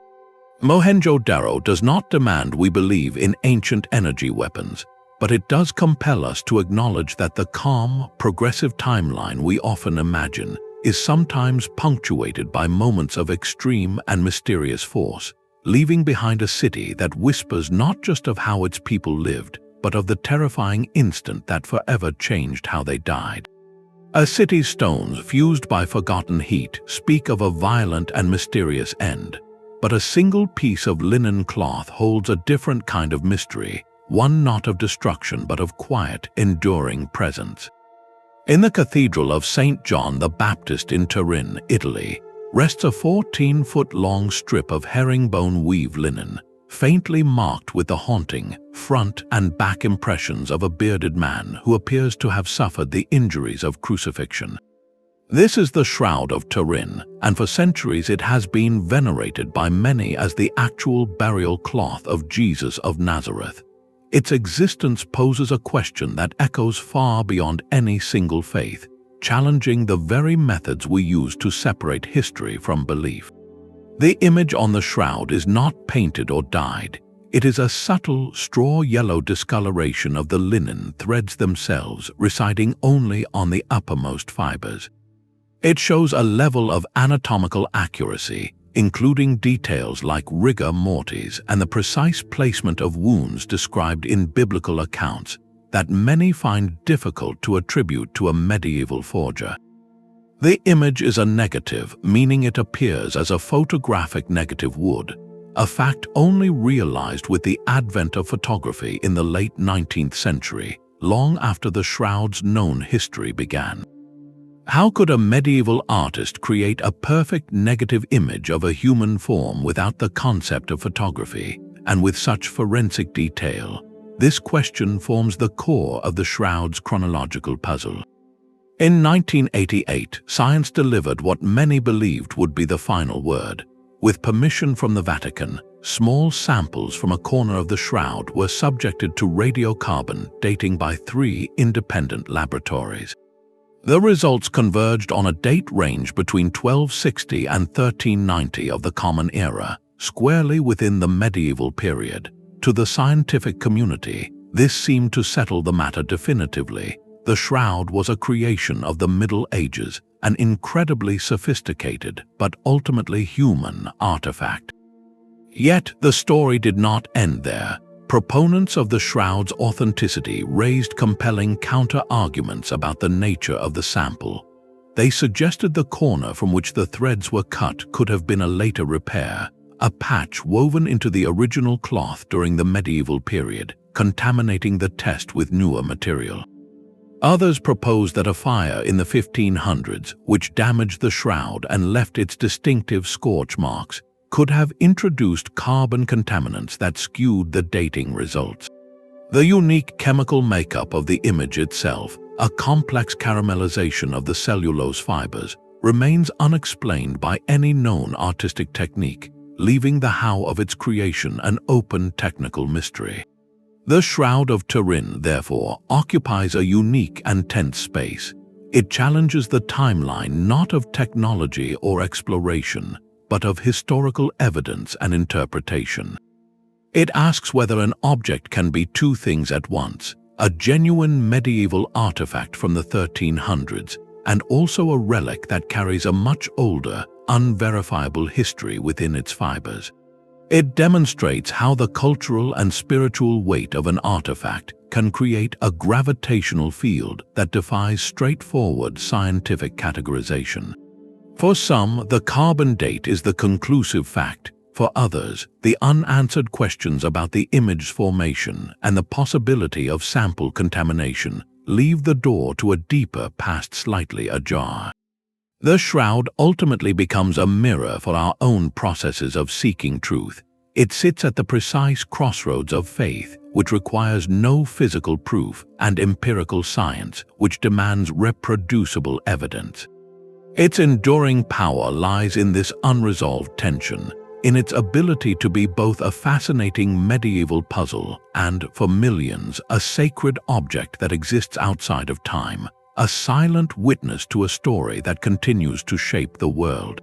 Mohenjo-Daro does not demand we believe in ancient energy weapons, but it does compel us to acknowledge that the calm, progressive timeline we often imagine is sometimes punctuated by moments of extreme and mysterious force, leaving behind a city that whispers not just of how its people lived, but of the terrifying instant that forever changed how they died. A city's stones, fused by forgotten heat, speak of a violent and mysterious end, but a single piece of linen cloth holds a different kind of mystery, one not of destruction but of quiet, enduring presence. In the Cathedral of St. John the Baptist in Turin, Italy, rests a 14-foot-long strip of herringbone weave linen, faintly marked with the haunting front and back impressions of a bearded man who appears to have suffered the injuries of crucifixion. This is the Shroud of Turin, and for centuries it has been venerated by many as the actual burial cloth of Jesus of Nazareth. Its existence poses a question that echoes far beyond any single faith, challenging the very methods we use to separate history from belief. The image on the shroud is not painted or dyed. It is a subtle, straw-yellow discoloration of the linen threads themselves, residing only on the uppermost fibers. It shows a level of anatomical accuracy, including details like rigor mortis and the precise placement of wounds described in biblical accounts, that many find difficult to attribute to a medieval forger. The image is a negative, meaning it appears as a photographic negative would, a fact only realized with the advent of photography in the late 19th century, long after the shroud's known history began. How could a medieval artist create a perfect negative image of a human form without the concept of photography, and with such forensic detail? This question forms the core of the shroud's chronological puzzle. In 1988, science delivered what many believed would be the final word. With permission from the Vatican, small samples from a corner of the shroud were subjected to radiocarbon dating by 3 independent laboratories. The results converged on a date range between 1260 and 1390 of the Common Era, squarely within the medieval period. To the scientific community, this seemed to settle the matter definitively. The shroud was a creation of the Middle Ages, an incredibly sophisticated but ultimately human artifact. Yet the story did not end there. Proponents of the shroud's authenticity raised compelling counter-arguments about the nature of the sample. They suggested the corner from which the threads were cut could have been a later repair, a patch woven into the original cloth during the medieval period, contaminating the test with newer material. Others proposed that a fire in the 1500s, which damaged the shroud and left its distinctive scorch marks, could have introduced carbon contaminants that skewed the dating results. The unique chemical makeup of the image itself, a complex caramelization of the cellulose fibers, remains unexplained by any known artistic technique, leaving the how of its creation an open technical mystery. The Shroud of Turin, therefore, occupies a unique and tense space. It challenges the timeline not of technology or exploration, but of historical evidence and interpretation. It asks whether an object can be two things at once, a genuine medieval artifact from the 1300s, and also a relic that carries a much older, unverifiable history within its fibers. It demonstrates how the cultural and spiritual weight of an artifact can create a gravitational field that defies straightforward scientific categorization. For some, the carbon date is the conclusive fact. For others, the unanswered questions about the image's formation and the possibility of sample contamination leave the door to a deeper past slightly ajar. The shroud ultimately becomes a mirror for our own processes of seeking truth. It sits at the precise crossroads of faith, which requires no physical proof, and empirical science, which demands reproducible evidence. Its enduring power lies in this unresolved tension, in its ability to be both a fascinating medieval puzzle and, for millions, a sacred object that exists outside of time, a silent witness to a story that continues to shape the world.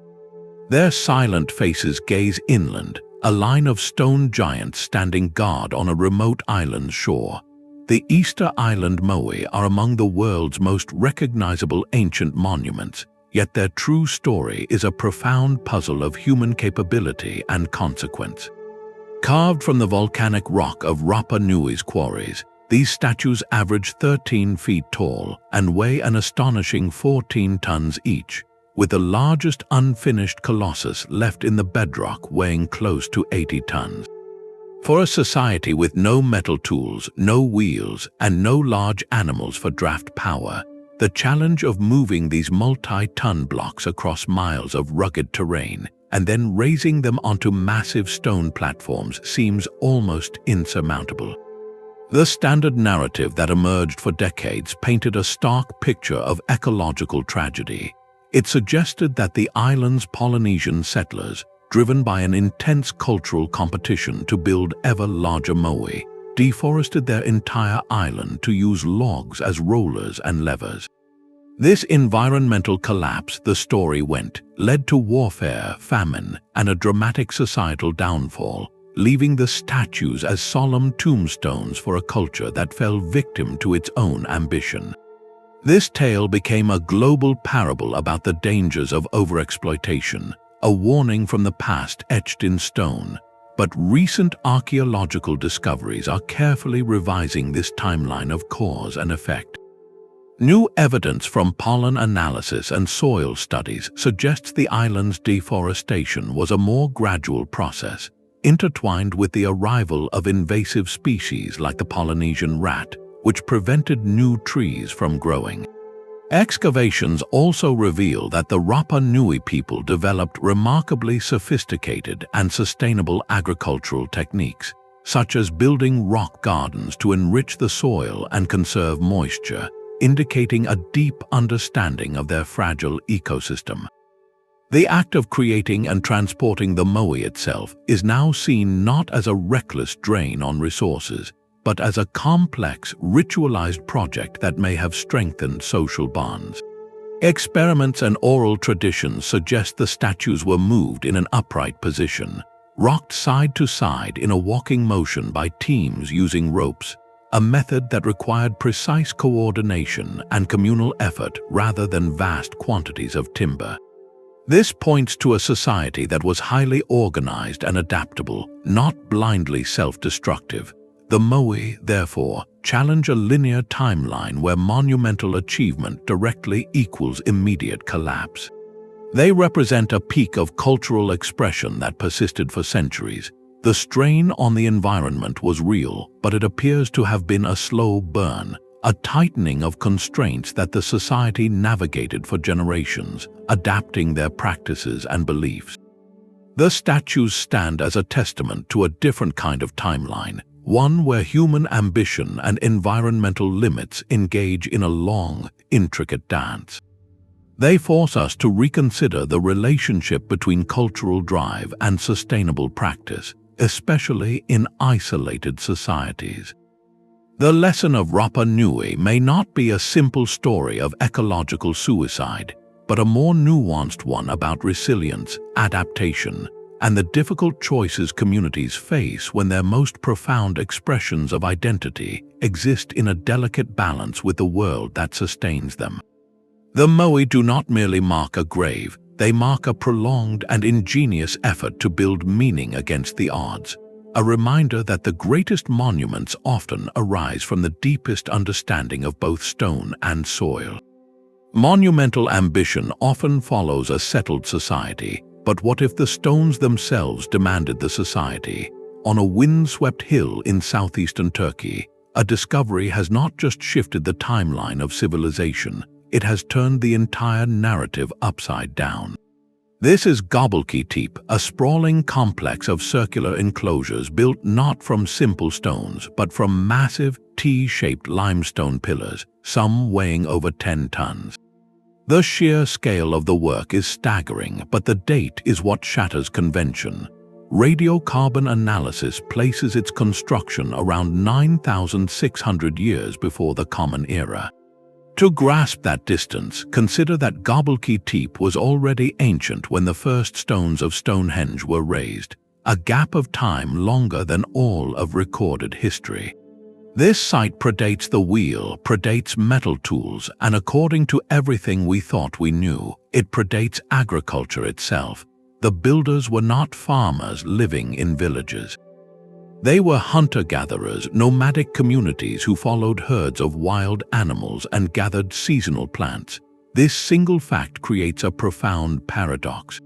Their silent faces gaze inland, a line of stone giants standing guard on a remote island's shore. The Easter Island Moai are among the world's most recognizable ancient monuments, yet their true story is a profound puzzle of human capability and consequence. Carved from the volcanic rock of Rapa Nui's quarries, these statues average 13 feet tall and weigh an astonishing 14 tons each, with the largest unfinished colossus left in the bedrock weighing close to 80 tons. For a society with no metal tools, no wheels, and no large animals for draft power, The challenge of moving these multi-ton blocks across miles of rugged terrain and then raising them onto massive stone platforms seems almost insurmountable. The standard narrative that emerged for decades painted a stark picture of ecological tragedy. It suggested that the island's Polynesian settlers, driven by an intense cultural competition to build ever larger moai, deforested their entire island to use logs as rollers and levers. This environmental collapse, the story went, led to warfare, famine, and a dramatic societal downfall, leaving the statues as solemn tombstones for a culture that fell victim to its own ambition. This tale became a global parable about the dangers of overexploitation, a warning from the past etched in stone. But recent archaeological discoveries are carefully revising this timeline of cause and effect. New evidence from pollen analysis and soil studies suggests the island's deforestation was a more gradual process, intertwined with the arrival of invasive species like the Polynesian rat, which prevented new trees from growing. Excavations also reveal that the Rapa Nui people developed remarkably sophisticated and sustainable agricultural techniques, such as building rock gardens to enrich the soil and conserve moisture, indicating a deep understanding of their fragile ecosystem. The act of creating and transporting the moai itself is now seen not as a reckless drain on resources, but as a complex, ritualized project that may have strengthened social bonds. Experiments and oral traditions suggest the statues were moved in an upright position, rocked side to side in a walking motion by teams using ropes, a method that required precise coordination and communal effort rather than vast quantities of timber. This points to a society that was highly organized and adaptable, not blindly self-destructive. The moai, therefore, challenge a linear timeline where monumental achievement directly equals immediate collapse. They represent a peak of cultural expression that persisted for centuries. The strain on the environment was real, but it appears to have been a slow burn, a tightening of constraints that the society navigated for generations, adapting their practices and beliefs. The statues stand as a testament to a different kind of timeline, one where human ambition and environmental limits engage in a long, intricate dance. They force us to reconsider the relationship between cultural drive and sustainable practice, especially in isolated societies. The lesson of Rapa Nui may not be a simple story of ecological suicide, but a more nuanced one about resilience, adaptation, and the difficult choices communities face when their most profound expressions of identity exist in a delicate balance with the world that sustains them. The moai do not merely mark a grave, they mark a prolonged and ingenious effort to build meaning against the odds, a reminder that the greatest monuments often arise from the deepest understanding of both stone and soil. Monumental ambition often follows a settled society, but what if the stones themselves demanded the society? On a wind-swept hill in southeastern Turkey, a discovery has not just shifted the timeline of civilization, it has turned the entire narrative upside down. This is Göbekli Tepe, a sprawling complex of circular enclosures built not from simple stones, but from massive, T-shaped limestone pillars, some weighing over 10 tons. The sheer scale of the work is staggering, but the date is what shatters convention. Radiocarbon analysis places its construction around 9,600 years before the Common Era. To grasp that distance, consider that Göbekli Tepe was already ancient when the first stones of Stonehenge were raised, a gap of time longer than all of recorded history. This site predates the wheel, predates metal tools, and according to everything we thought we knew, it predates agriculture itself. The builders were not farmers living in villages. They were hunter-gatherers, nomadic communities who followed herds of wild animals and gathered seasonal plants. This single fact creates a profound paradox.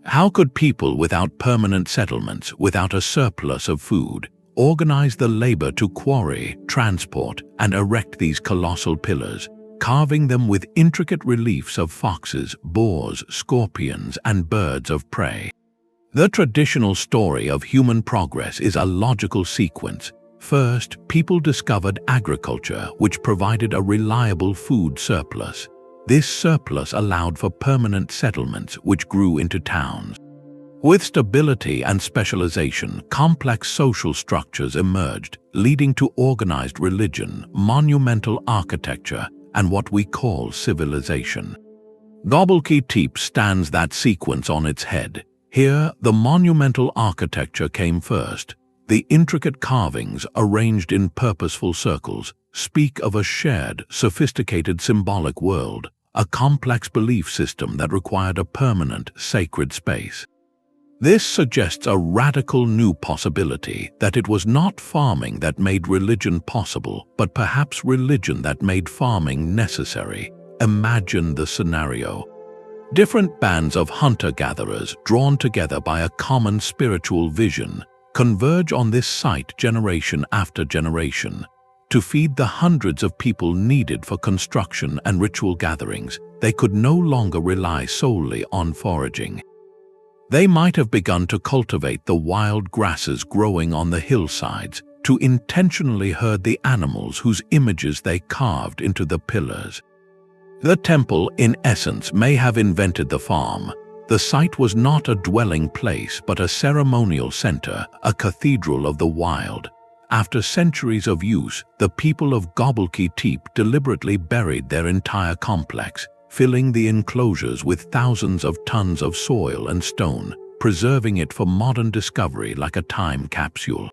How could people without permanent settlements, without a surplus of food, organize the labor to quarry, transport, and erect these colossal pillars, carving them with intricate reliefs of foxes, boars, scorpions, and birds of prey. The traditional story of human progress is a logical sequence. First, people discovered agriculture, which provided a reliable food surplus. This surplus allowed for permanent settlements, which grew into towns. With stability and specialization, complex social structures emerged, leading to organized religion, monumental architecture, and what we call civilization. Göbekli Tepe stands that sequence on its head. Here, the monumental architecture came first. The intricate carvings, arranged in purposeful circles, speak of a shared, sophisticated symbolic world, a complex belief system that required a permanent, sacred space. This suggests a radical new possibility, that it was not farming that made religion possible, but perhaps religion that made farming necessary. Imagine the scenario. Different bands of hunter-gatherers, drawn together by a common spiritual vision, converge on this site generation after generation. To feed the hundreds of people needed for construction and ritual gatherings, they could no longer rely solely on foraging. They might have begun to cultivate the wild grasses growing on the hillsides, to intentionally herd the animals whose images they carved into the pillars. The temple, in essence, may have invented the farm. The site was not a dwelling place but a ceremonial center, a cathedral of the wild. After centuries of use, the people of Göbekli Tepe deliberately buried their entire complex, filling the enclosures with thousands of tons of soil and stone, preserving it for modern discovery like a time capsule.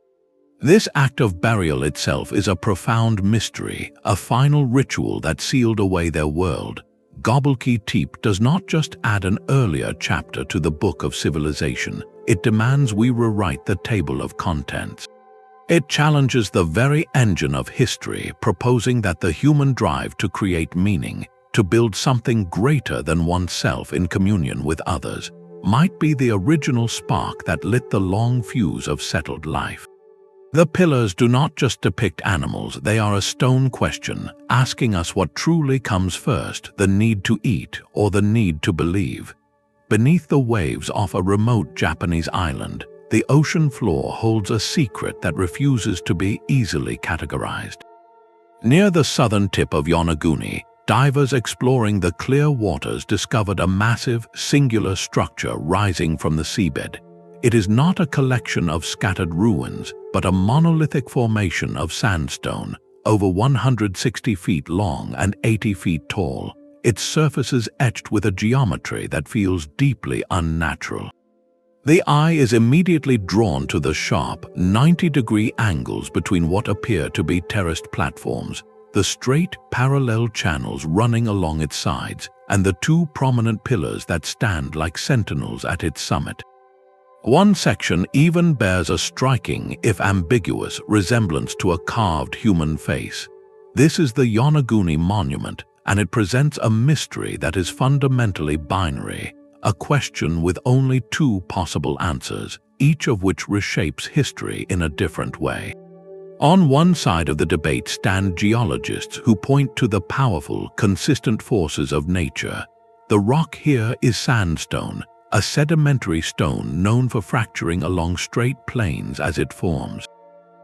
This act of burial itself is a profound mystery, a final ritual that sealed away their world. Göbekli Tepe does not just add an earlier chapter to the book of civilization, it demands we rewrite the table of contents. It challenges the very engine of history, proposing that the human drive to create meaning, to build something greater than oneself in communion with others, might be the original spark that lit the long fuse of settled life. The pillars do not just depict animals, they are a stone question, asking us what truly comes first, the need to eat or the need to believe. Beneath the waves off a remote Japanese island, the ocean floor holds a secret that refuses to be easily categorized. Near the southern tip of Yonaguni, divers exploring the clear waters discovered a massive, singular structure rising from the seabed. It is not a collection of scattered ruins, but a monolithic formation of sandstone, over 160 feet long and 80 feet tall, its surface is etched with a geometry that feels deeply unnatural. The eye is immediately drawn to the sharp, 90-degree angles between what appear to be terraced platforms, the straight, parallel channels running along its sides, and the two prominent pillars that stand like sentinels at its summit. One section even bears a striking, if ambiguous, resemblance to a carved human face. This is the Yonaguni Monument, and it presents a mystery that is fundamentally binary, a question with only two possible answers, each of which reshapes history in a different way. On one side of the debate stand geologists who point to the powerful, consistent forces of nature. The rock here is sandstone, a sedimentary stone known for fracturing along straight planes as it forms.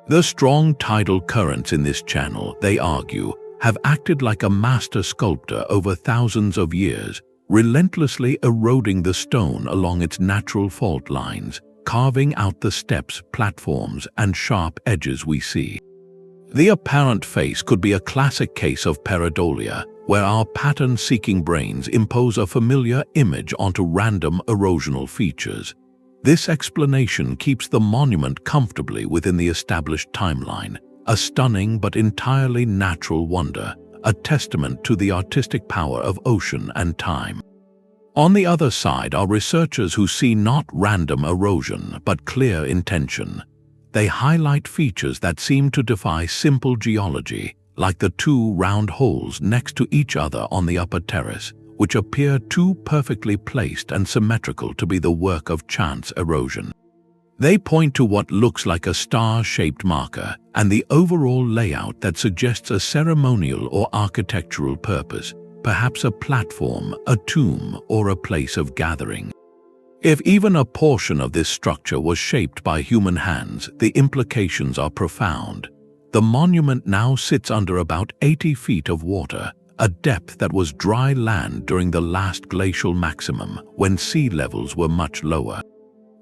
The strong tidal currents in this channel, they argue, have acted like a master sculptor over thousands of years, relentlessly eroding the stone along its natural fault lines, carving out the steps, platforms, and sharp edges we see. The apparent face could be a classic case of pareidolia, where our pattern-seeking brains impose a familiar image onto random erosional features. This explanation keeps the monument comfortably within the established timeline, a stunning but entirely natural wonder, a testament to the artistic power of ocean and time. On the other side are researchers who see not random erosion but clear intention. They highlight features that seem to defy simple geology, like the two round holes next to each other on the upper terrace, which appear too perfectly placed and symmetrical to be the work of chance erosion. They point to what looks like a star-shaped marker and the overall layout that suggests a ceremonial or architectural purpose, perhaps a platform, a tomb, or a place of gathering. If even a portion of this structure was shaped by human hands, the implications are profound. The monument now sits under about 80 feet of water, a depth that was dry land during the last glacial maximum, when sea levels were much lower.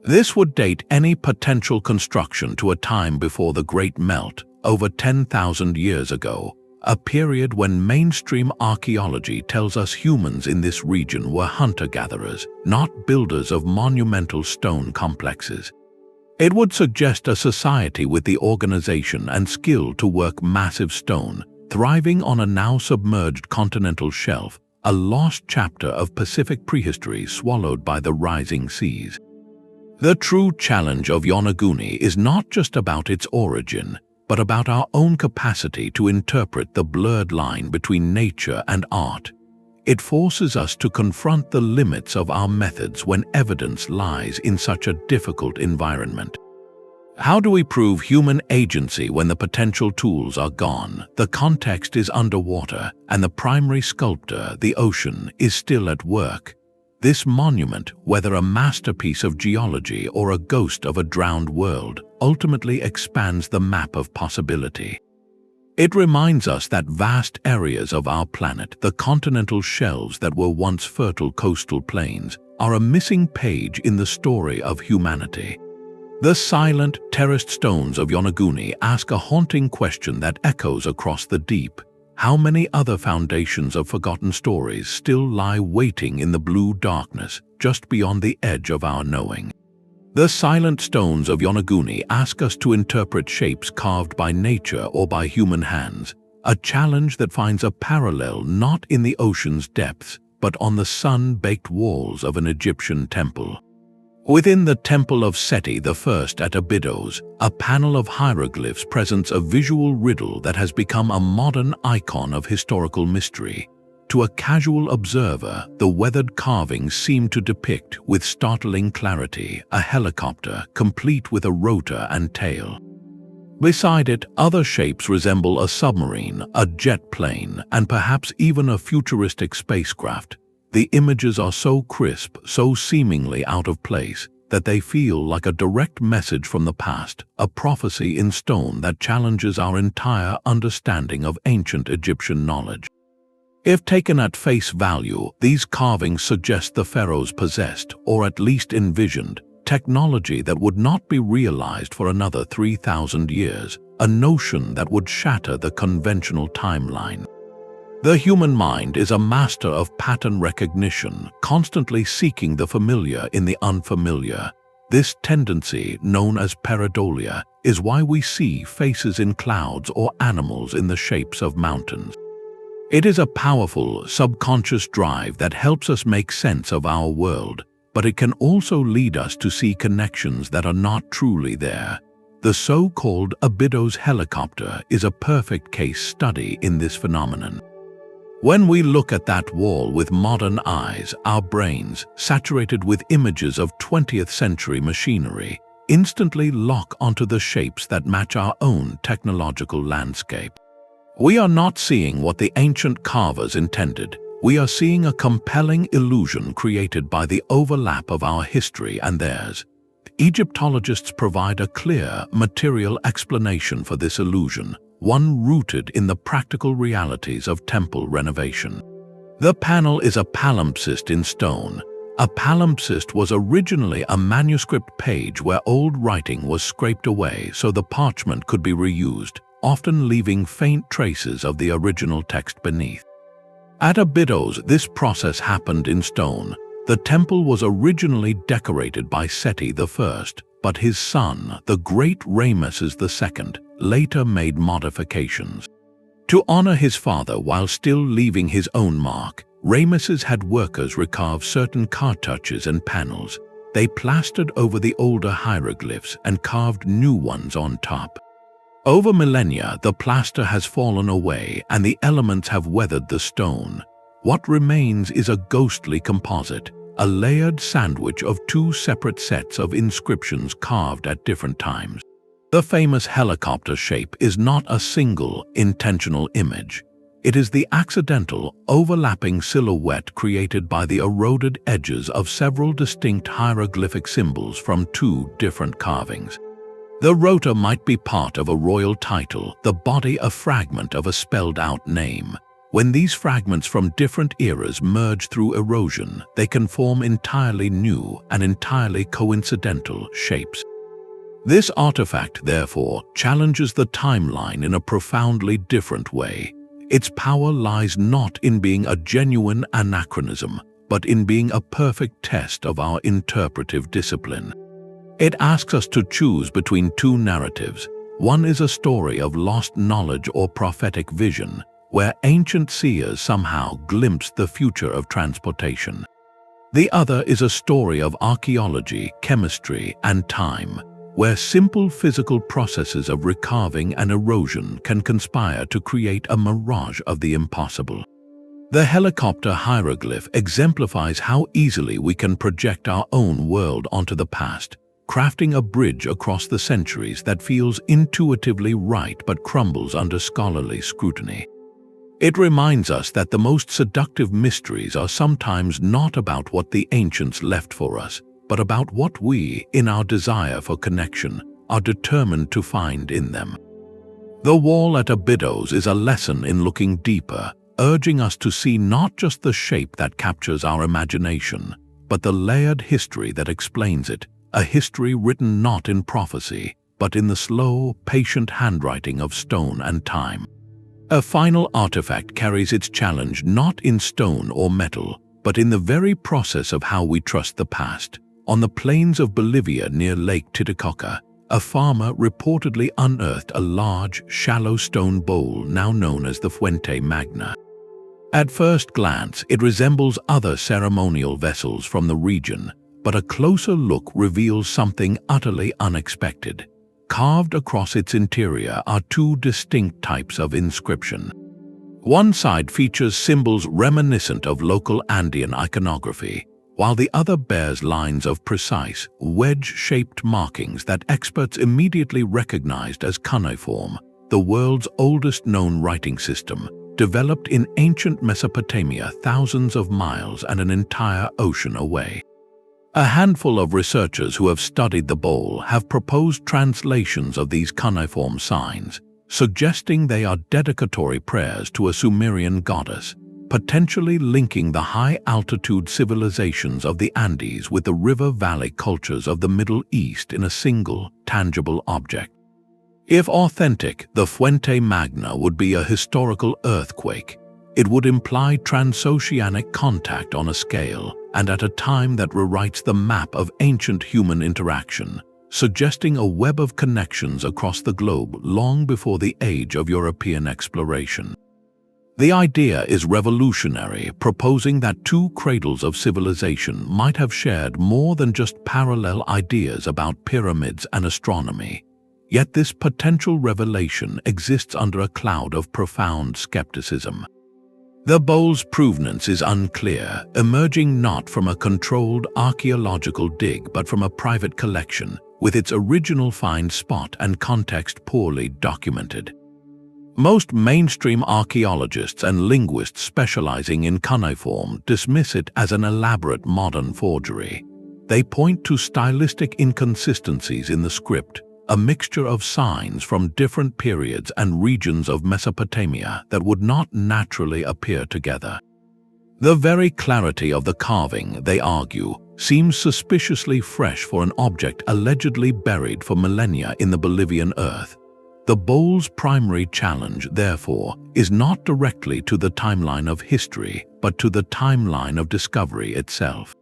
This would date any potential construction to a time before the Great Melt, over 10,000 years ago, a period when mainstream archaeology tells us humans in this region were hunter-gatherers, not builders of monumental stone complexes. It would suggest a society with the organization and skill to work massive stone, thriving on a now submerged continental shelf, a lost chapter of Pacific prehistory swallowed by the rising seas. The true challenge of Yonaguni is not just about its origin, but about our own capacity to interpret the blurred line between nature and art. It forces us to confront the limits of our methods when evidence lies in such a difficult environment. How do we prove human agency when the potential tools are gone, the context is underwater, and the primary sculptor, the ocean, is still at work? This monument, whether a masterpiece of geology or a ghost of a drowned world, ultimately expands the map of possibility. It reminds us that vast areas of our planet, the continental shelves that were once fertile coastal plains, are a missing page in the story of humanity. The silent, terraced stones of Yonaguni ask a haunting question that echoes across the deep. How many other foundations of forgotten stories still lie waiting in the blue darkness, just beyond the edge of our knowing? The silent stones of Yonaguni ask us to interpret shapes carved by nature or by human hands, a challenge that finds a parallel not in the ocean's depths, but on the sun-baked walls of an Egyptian temple. Within the Temple of Seti I at Abydos, a panel of hieroglyphs presents a visual riddle that has become a modern icon of historical mystery. To a casual observer, the weathered carvings seem to depict, with startling clarity, a helicopter complete with a rotor and tail. Beside it, other shapes resemble a submarine, a jet plane, and perhaps even a futuristic spacecraft. The images are so crisp, so seemingly out of place, that they feel like a direct message from the past, a prophecy in stone that challenges our entire understanding of ancient Egyptian knowledge. If taken at face value, these carvings suggest the pharaohs possessed, or at least envisioned, technology that would not be realized for another 3,000 years, a notion that would shatter the conventional timeline. The human mind is a master of pattern recognition, constantly seeking the familiar in the unfamiliar. This tendency, known as pareidolia, is why we see faces in clouds or animals in the shapes of mountains. It is a powerful, subconscious drive that helps us make sense of our world, but it can also lead us to see connections that are not truly there. The so-called Abydos helicopter is a perfect case study in this phenomenon. When we look at that wall with modern eyes, our brains, saturated with images of 20th century machinery, instantly lock onto the shapes that match our own technological landscape. We are not seeing what the ancient carvers intended. We are seeing a compelling illusion created by the overlap of our history and theirs. Egyptologists provide a clear, material explanation for this illusion, one rooted in the practical realities of temple renovation. The panel is a palimpsest in stone. A palimpsest was originally a manuscript page where old writing was scraped away so the parchment could be reused, often leaving faint traces of the original text beneath. At Abydos, this process happened in stone. The temple was originally decorated by Seti I, but his son, the great Ramesses II, later made modifications. To honor his father while still leaving his own mark, Ramesses had workers recarve certain cartouches and panels. They plastered over the older hieroglyphs and carved new ones on top. Over millennia, the plaster has fallen away and the elements have weathered the stone. What remains is a ghostly composite, a layered sandwich of two separate sets of inscriptions carved at different times. The famous helicopter shape is not a single, intentional image. It is the accidental, overlapping silhouette created by the eroded edges of several distinct hieroglyphic symbols from two different carvings. The rota might be part of a royal title, the body a fragment of a spelled-out name. When these fragments from different eras merge through erosion, they can form entirely new and entirely coincidental shapes. This artifact, therefore, challenges the timeline in a profoundly different way. Its power lies not in being a genuine anachronism, but in being a perfect test of our interpretive discipline. It asks us to choose between two narratives. One is a story of lost knowledge or prophetic vision, where ancient seers somehow glimpsed the future of transportation. The other is a story of archaeology, chemistry, and time, where simple physical processes of recarving and erosion can conspire to create a mirage of the impossible. The helicopter hieroglyph exemplifies how easily we can project our own world onto the past, crafting a bridge across the centuries that feels intuitively right but crumbles under scholarly scrutiny. It reminds us that the most seductive mysteries are sometimes not about what the ancients left for us, but about what we, in our desire for connection, are determined to find in them. The wall at Abydos is a lesson in looking deeper, urging us to see not just the shape that captures our imagination, but the layered history that explains it, a history written not in prophecy, but in the slow, patient handwriting of stone and time. A final artifact carries its challenge not in stone or metal, but in the very process of how we trust the past. On the plains of Bolivia near Lake Titicaca, a farmer reportedly unearthed a large, shallow stone bowl now known as the Fuente Magna. At first glance, it resembles other ceremonial vessels from the region, but a closer look reveals something utterly unexpected. Carved across its interior are two distinct types of inscription. One side features symbols reminiscent of local Andean iconography, while the other bears lines of precise, wedge-shaped markings that experts immediately recognized as cuneiform, the world's oldest known writing system, developed in ancient Mesopotamia thousands of miles and an entire ocean away. A handful of researchers who have studied the bowl have proposed translations of these cuneiform signs, suggesting they are dedicatory prayers to a Sumerian goddess, potentially linking the high-altitude civilizations of the Andes with the river-valley cultures of the Middle East in a single, tangible object. If authentic, the Fuente Magna would be a historical earthquake. It would imply transoceanic contact on a scale, and at a time that rewrites the map of ancient human interaction, suggesting a web of connections across the globe long before the age of European exploration. The idea is revolutionary, proposing that two cradles of civilization might have shared more than just parallel ideas about pyramids and astronomy. Yet this potential revelation exists under a cloud of profound skepticism. The bowl's provenance is unclear, emerging not from a controlled archaeological dig but from a private collection, with its original find spot and context poorly documented. Most mainstream archaeologists and linguists specializing in cuneiform dismiss it as an elaborate modern forgery. They point to stylistic inconsistencies in the script, a mixture of signs from different periods and regions of Mesopotamia that would not naturally appear together. The very clarity of the carving, they argue, seems suspiciously fresh for an object allegedly buried for millennia in the Bolivian earth. The bowl's primary challenge, therefore, is not directly to the timeline of history, but to the timeline of discovery itself.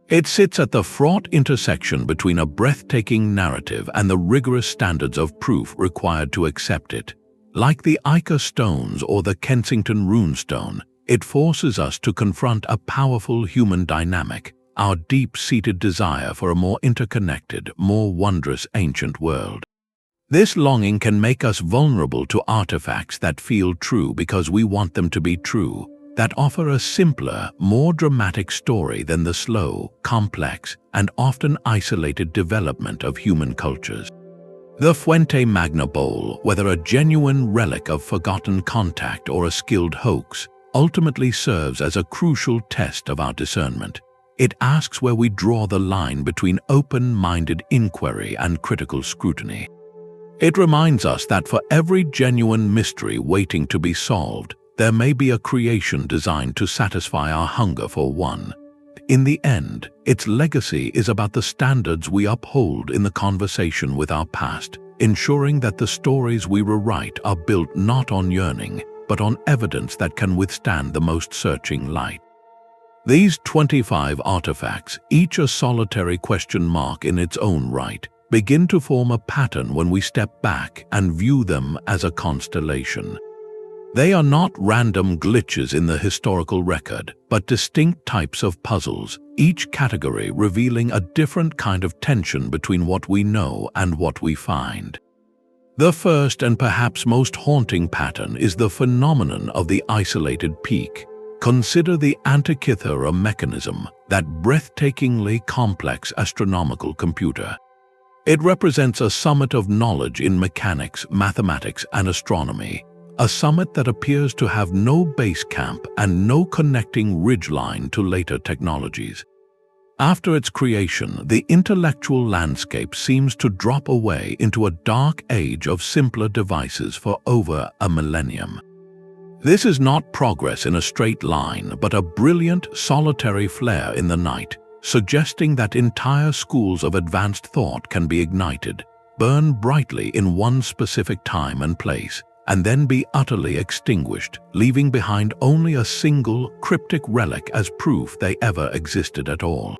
It sits at the fraught intersection between a breathtaking narrative and the rigorous standards of proof required to accept it. Like the Ica Stones or the Kensington Runestone, it forces us to confront a powerful human dynamic, our deep-seated desire for a more interconnected, more wondrous ancient world. This longing can make us vulnerable to artifacts that feel true because we want them to be true, that offer a simpler, more dramatic story than the slow, complex, and often isolated development of human cultures. The Fuente Magna bowl, whether a genuine relic of forgotten contact or a skilled hoax, ultimately serves as a crucial test of our discernment. It asks where we draw the line between open-minded inquiry and critical scrutiny. It reminds us that for every genuine mystery waiting to be solved, there may be a creation designed to satisfy our hunger for one. In the end, its legacy is about the standards we uphold in the conversation with our past, ensuring that the stories we rewrite are built not on yearning, but on evidence that can withstand the most searching light. These 25 artifacts, each a solitary question mark in its own right, begin to form a pattern when we step back and view them as a constellation. They are not random glitches in the historical record, but distinct types of puzzles, each category revealing a different kind of tension between what we know and what we find. The first and perhaps most haunting pattern is the phenomenon of the isolated peak. Consider the Antikythera Mechanism, that breathtakingly complex astronomical computer. It represents a summit of knowledge in mechanics, mathematics, and astronomy, a summit that appears to have no base camp and no connecting ridgeline to later technologies. After its creation, the intellectual landscape seems to drop away into a dark age of simpler devices for over a millennium. This is not progress in a straight line, but a brilliant, solitary flare in the night, suggesting that entire schools of advanced thought can be ignited, burn brightly in one specific time and place, and then be utterly extinguished, leaving behind only a single, cryptic relic as proof they ever existed at all.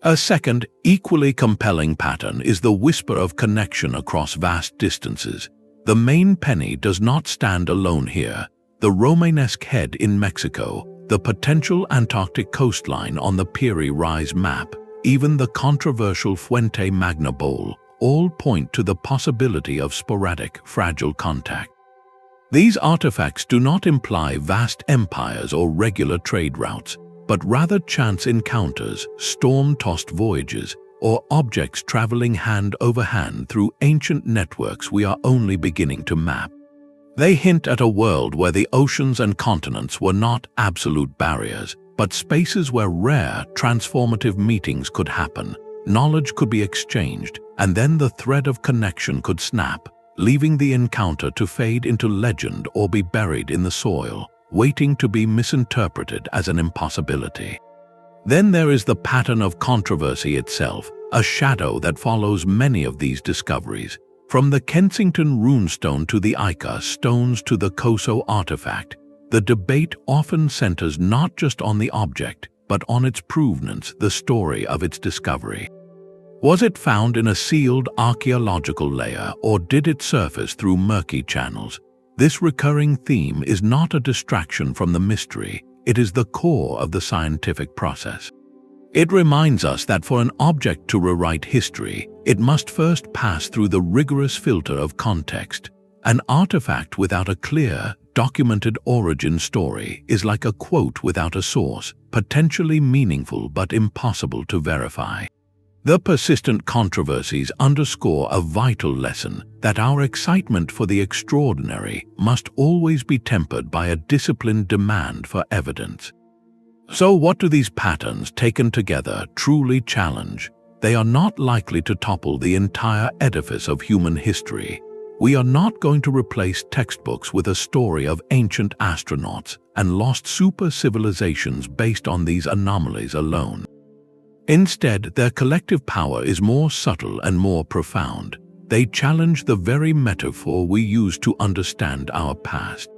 A second, equally compelling pattern is the whisper of connection across vast distances. The Maine Penny does not stand alone here. The Romanesque Head in Mexico, the potential Antarctic coastline on the Piri Reis Map, even the controversial Fuente Magna bowl, all point to the possibility of sporadic, fragile contact. These artifacts do not imply vast empires or regular trade routes, but rather chance encounters, storm-tossed voyages, or objects traveling hand over hand through ancient networks we are only beginning to map. They hint at a world where the oceans and continents were not absolute barriers, but spaces where rare, transformative meetings could happen, knowledge could be exchanged, and then the thread of connection could snap, leaving the encounter to fade into legend or be buried in the soil, waiting to be misinterpreted as an impossibility. Then there is the pattern of controversy itself, a shadow that follows many of these discoveries. From the Kensington Runestone to the Ica Stones to the Coso Artifact, the debate often centers not just on the object, but on its provenance, the story of its discovery. Was it found in a sealed archaeological layer, or did it surface through murky channels? This recurring theme is not a distraction from the mystery, it is the core of the scientific process. It reminds us that for an object to rewrite history, it must first pass through the rigorous filter of context. An artifact without a clear, documented origin story is like a quote without a source, potentially meaningful but impossible to verify. The persistent controversies underscore a vital lesson that our excitement for the extraordinary must always be tempered by a disciplined demand for evidence. So what do these patterns, taken together, truly challenge? They are not likely to topple the entire edifice of human history. We are not going to replace textbooks with a story of ancient astronauts and lost super civilizations based on these anomalies alone. Instead, their collective power is more subtle and more profound. They challenge the very metaphor we use to understand our past.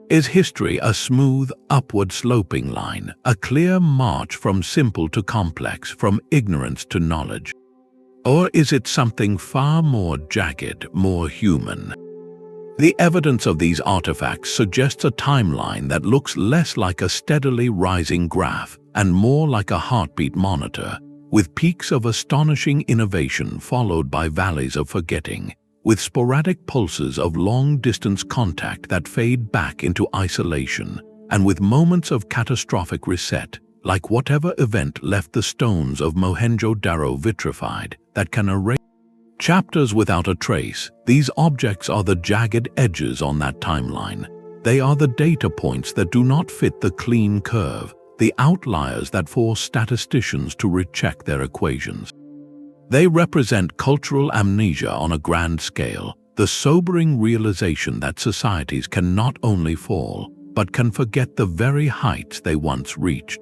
Is history a smooth, upward-sloping line, a clear march from simple to complex, from ignorance to knowledge? Or is it something far more jagged, more human? The evidence of these artifacts suggests a timeline that looks less like a steadily rising graph and more like a heartbeat monitor, with peaks of astonishing innovation followed by valleys of forgetting, with sporadic pulses of long-distance contact that fade back into isolation, and with moments of catastrophic reset, like whatever event left the stones of Mohenjo-Daro vitrified, that can erase chapters without a trace. These objects are the jagged edges on that timeline. They are the data points that do not fit the clean curve, the outliers that force statisticians to recheck their equations. They represent cultural amnesia on a grand scale, the sobering realization that societies can not only fall, but can forget the very heights they once reached.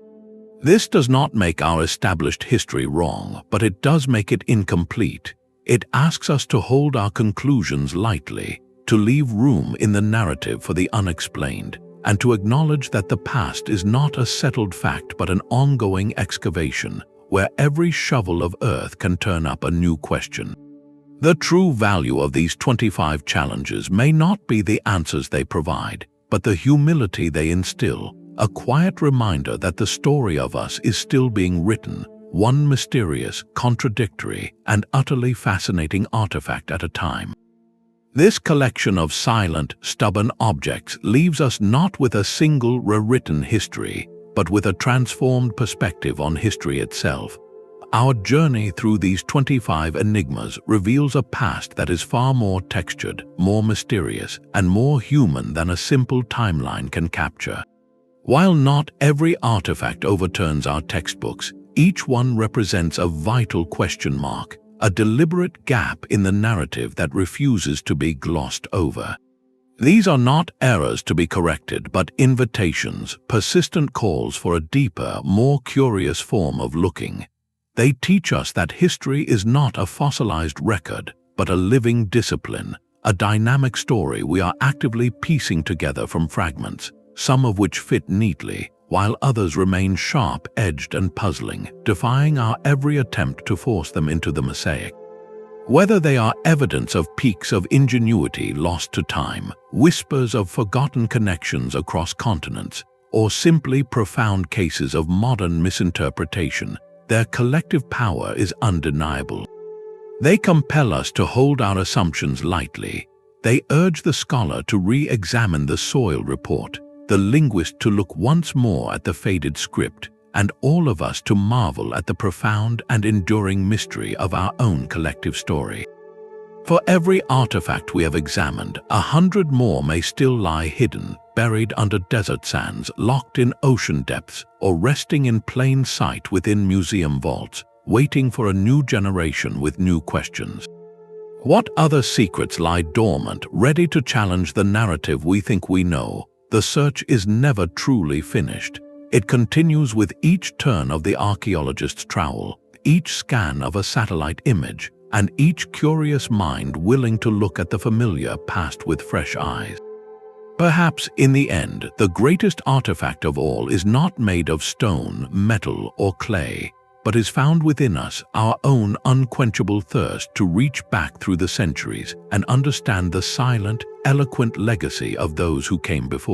This does not make our established history wrong, but it does make it incomplete. It asks us to hold our conclusions lightly, to leave room in the narrative for the unexplained, and to acknowledge that the past is not a settled fact but an ongoing excavation, where every shovel of earth can turn up a new question. The true value of these 25 challenges may not be the answers they provide, but the humility they instill, a quiet reminder that the story of us is still being written, one mysterious, contradictory, and utterly fascinating artifact at a time. This collection of silent, stubborn objects leaves us not with a single rewritten history, but with a transformed perspective on history itself. Our journey through these 25 enigmas reveals a past that is far more textured, more mysterious, and more human than a simple timeline can capture. While not every artifact overturns our textbooks, each one represents a vital question mark, a deliberate gap in the narrative that refuses to be glossed over. These are not errors to be corrected, but invitations, persistent calls for a deeper, more curious form of looking. They teach us that history is not a fossilized record, but a living discipline, a dynamic story we are actively piecing together from fragments, some of which fit neatly, while others remain sharp-edged and puzzling, defying our every attempt to force them into the mosaic. Whether they are evidence of peaks of ingenuity lost to time, whispers of forgotten connections across continents, or simply profound cases of modern misinterpretation, their collective power is undeniable. They compel us to hold our assumptions lightly. They urge the scholar to re-examine the soil report, the linguist to look once more at the faded script, and all of us to marvel at the profound and enduring mystery of our own collective story. For every artifact we have examined, 100 more may still lie hidden, buried under desert sands, locked in ocean depths, or resting in plain sight within museum vaults, waiting for a new generation with new questions. What other secrets lie dormant, ready to challenge the narrative we think we know? The search is never truly finished. It continues with each turn of the archaeologist's trowel, each scan of a satellite image, and each curious mind willing to look at the familiar past with fresh eyes. Perhaps, in the end, the greatest artifact of all is not made of stone, metal, or clay, but is found within us, our own unquenchable thirst to reach back through the centuries and understand the silent, eloquent legacy of those who came before.